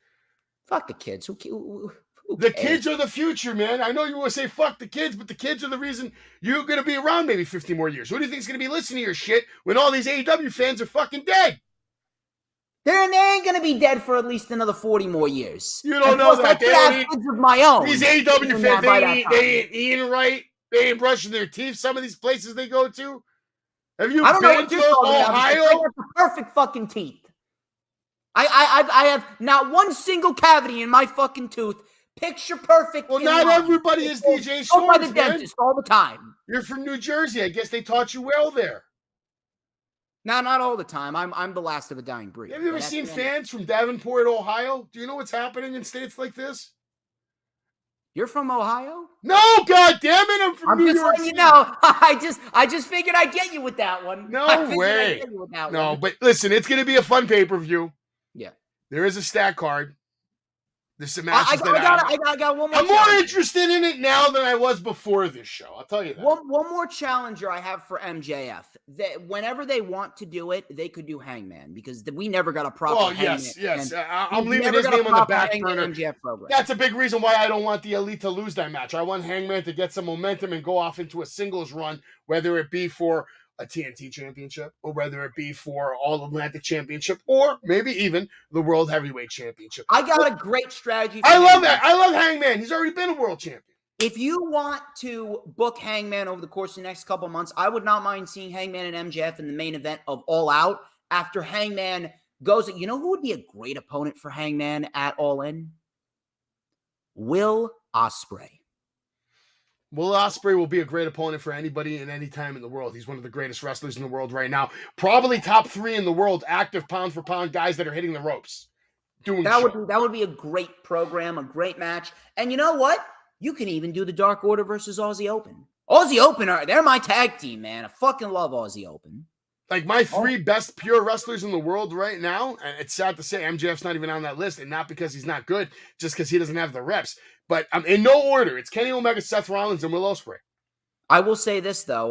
Fuck the kids. Who the kids are the future, man. I know you want to say fuck the kids, but the kids are the reason you're going to be around maybe 50 more years. Who do you think is going to be listening to your shit when all these AEW fans are fucking dead? They ain't going to be dead for at least another 40 more years. You don't know that. They have kids of my own. These AEW fans, they ain't eating right. They ain't brushing their teeth. Some of these places they go to. Have you been to Ohio? They have the perfect fucking teeth. I have not one single cavity in my fucking tooth. Picture perfect. Well, not everybody is DJ Storms, by the dentist all the time. You're from New Jersey. I guess they taught you well there. No, not all the time. I'm the last of a dying breed. Have you ever seen fans from Davenport, Ohio? Do you know what's happening in states like this? You're from Ohio? No, God damn it! I'm from New York. I'm just letting you know. I just figured I'd get you with that one. No way. No, but listen, it's going to be a fun pay-per-view. Yeah. There is a stat card. There's some matches I got one more. I'm more interested in it now than I was before this show. I'll tell you that. One more challenger I have for MJF. Whenever they want to do it, they could do Hangman because we never got a proper. Oh yes. I'm leaving his name on the back burner. MJF program. That's a big reason why I don't want the Elite to lose that match. I want Hangman to get some momentum and go off into a singles run, whether it be for a TNT championship, or whether it be for All Atlantic championship, or maybe even the World Heavyweight Championship. I got a great strategy. I love that. I love Hangman. He's already been a world champion. If you want to book Hangman over the course of the next couple of months, I would not mind seeing Hangman and MJF in the main event of All Out after Hangman goes. You know who would be a great opponent for Hangman at All In? Will Ospreay. Will Ospreay will be a great opponent for anybody and any time in the world. He's one of the greatest wrestlers in the world right now. Probably top 3 in the world, active pound for pound guys that are hitting the ropes. That would be a great program, a great match. And you know what? You can even do the Dark Order versus Aussie Open. Aussie Open, they're my tag team, man. I fucking love Aussie Open. Like my 3 best pure wrestlers in the world right now, and it's sad to say MJF's not even on that list, and not because he's not good, just because he doesn't have the reps. But in no order, it's Kenny Omega, Seth Rollins, and Will Ospreay. I will say this, though.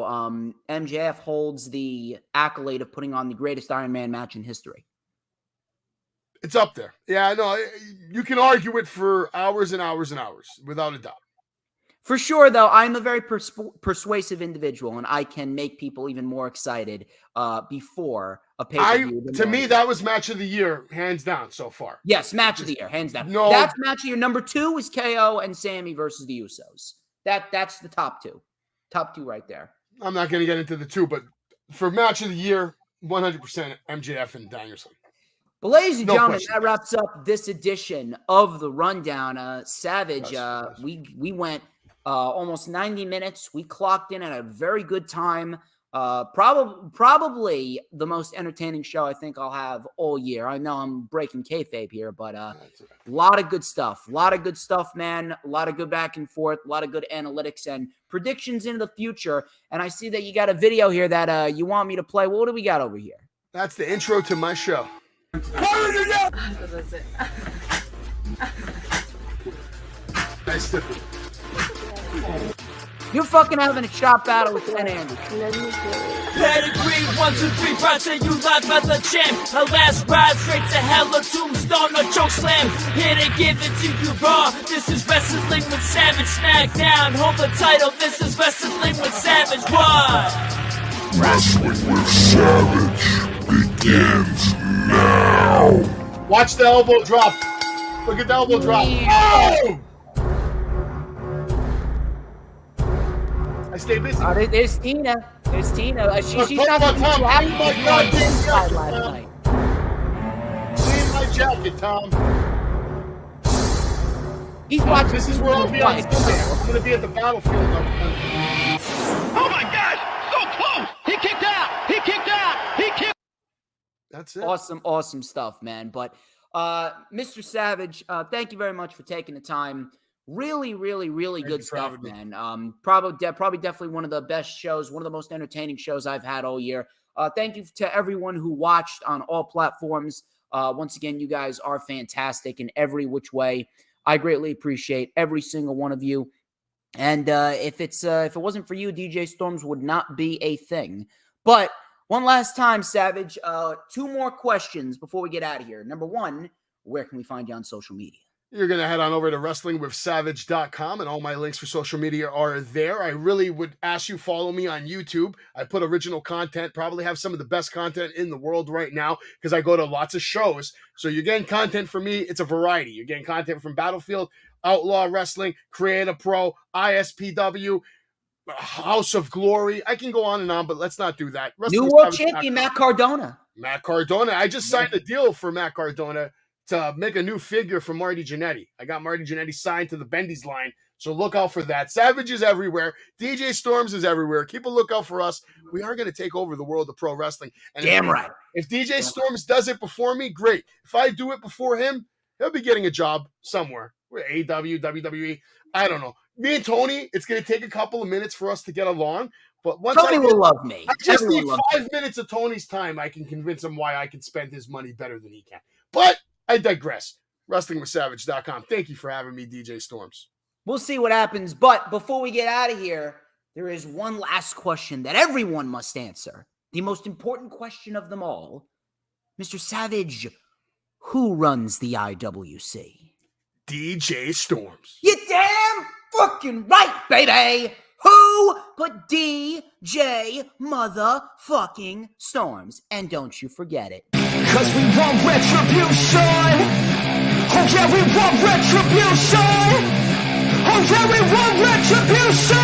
MJF holds the accolade of putting on the greatest Iron Man match in history. It's up there. Yeah, no, you can argue it for hours and hours and hours, without a doubt. For sure, though, I'm a very persuasive individual, and I can make people even more excited before a pay-per-view. To me, that was match of the year, hands down, so far. Yes, match of the year, hands down. No, that's match of the year. Number 2 is KO and Sammy versus the Usos. That's the top 2. Top 2 right there. I'm not going to get into the 2, but for match of the year, 100% MJF and Danielson. But ladies and gentlemen, that wraps up this edition of the Rundown. Savage, yes. We went almost 90 minutes. We clocked in at a very good time. Probably the most entertaining show I think I'll have all year. I know I'm breaking kayfabe here, but a lot of good stuff. A lot of good stuff, man. A lot of good back and forth. A lot of good analytics and predictions into the future. And I see that you got a video here that you want me to play. What do we got over here? That's the intro to my show. Nice stiffy. You're fucking having a shot battle with Ken Anderson. Pedigree, 1, 2, 3, brought to you live by the champ. A last ride straight to hell, a tombstone, a choke slam. Here to give it to you raw. This is Wrestling with Savage. Smackdown, hold the title. This is Wrestling with Savage. What? Wrestling with Savage begins now. Watch the elbow drop. Look at the elbow drop. Oh! I stay busy. There's Tina. There's Tina. She's Tom, not Tom, happy clean my to goddamn inside jacket, last Tom. night. Clean my jacket, Tom. He's watching. This is where I'll be on Sunday. I'm going to be at the battlefield. Oh my gosh! So close! He kicked out! He kicked out! He kicked. That's it. Awesome stuff, man. But Mr. Savage, thank you very much for taking the time. Really good stuff, man. Probably definitely one of the best shows, one of the most entertaining shows I've had all year. Thank you to everyone who watched on all platforms. Once again, you guys are fantastic in every which way. I greatly appreciate every single one of you. And if it wasn't for you, DJ Storms would not be a thing. But one last time, Savage, 2 more questions before we get out of here. Number 1, where can we find you on social media? You're going to head on over to wrestlingwithsavage.com, and all my links for social media are there. I really would ask you follow me on YouTube. I put original content, probably have some of the best content in the world right now because I go to lots of shows. So you're getting content from me. It's a variety. You're getting content from Battlefield, Outlaw Wrestling, Create a Pro, ISPW, House of Glory. I can go on and on, but let's not do that. New world champion Matt Cardona. Matt Cardona. I just signed a deal for Matt Cardona to make a new figure for Marty Jannetty. I got Marty Jannetty signed to the Bendy's line, so look out for that. Savage is everywhere. DJ Storms is everywhere. Keep a lookout for us. We are going to take over the world of pro wrestling. And Damn right. If DJ Storms does it before me, great. If I do it before him, he'll be getting a job somewhere. We're AEW, WWE. I don't know. Me and Tony, it's going to take a couple of minutes for us to get along. But once Tony will love me. I just Everyone need loves 5 minutes of Tony's time. I can convince him why I can spend his money better than he can. But I digress. WrestlingWithSavage.com. Thank you for having me, DJ Storms. We'll see what happens. But before we get out of here, there is one last question that everyone must answer. The most important question of them all. Mr. Savage, who runs the IWC? DJ Storms. You damn fucking right, baby! Who but DJ motherfucking Storms? And don't you forget it. Cause we want retribution. Oh yeah, we want retribution. Oh yeah, we want retribution.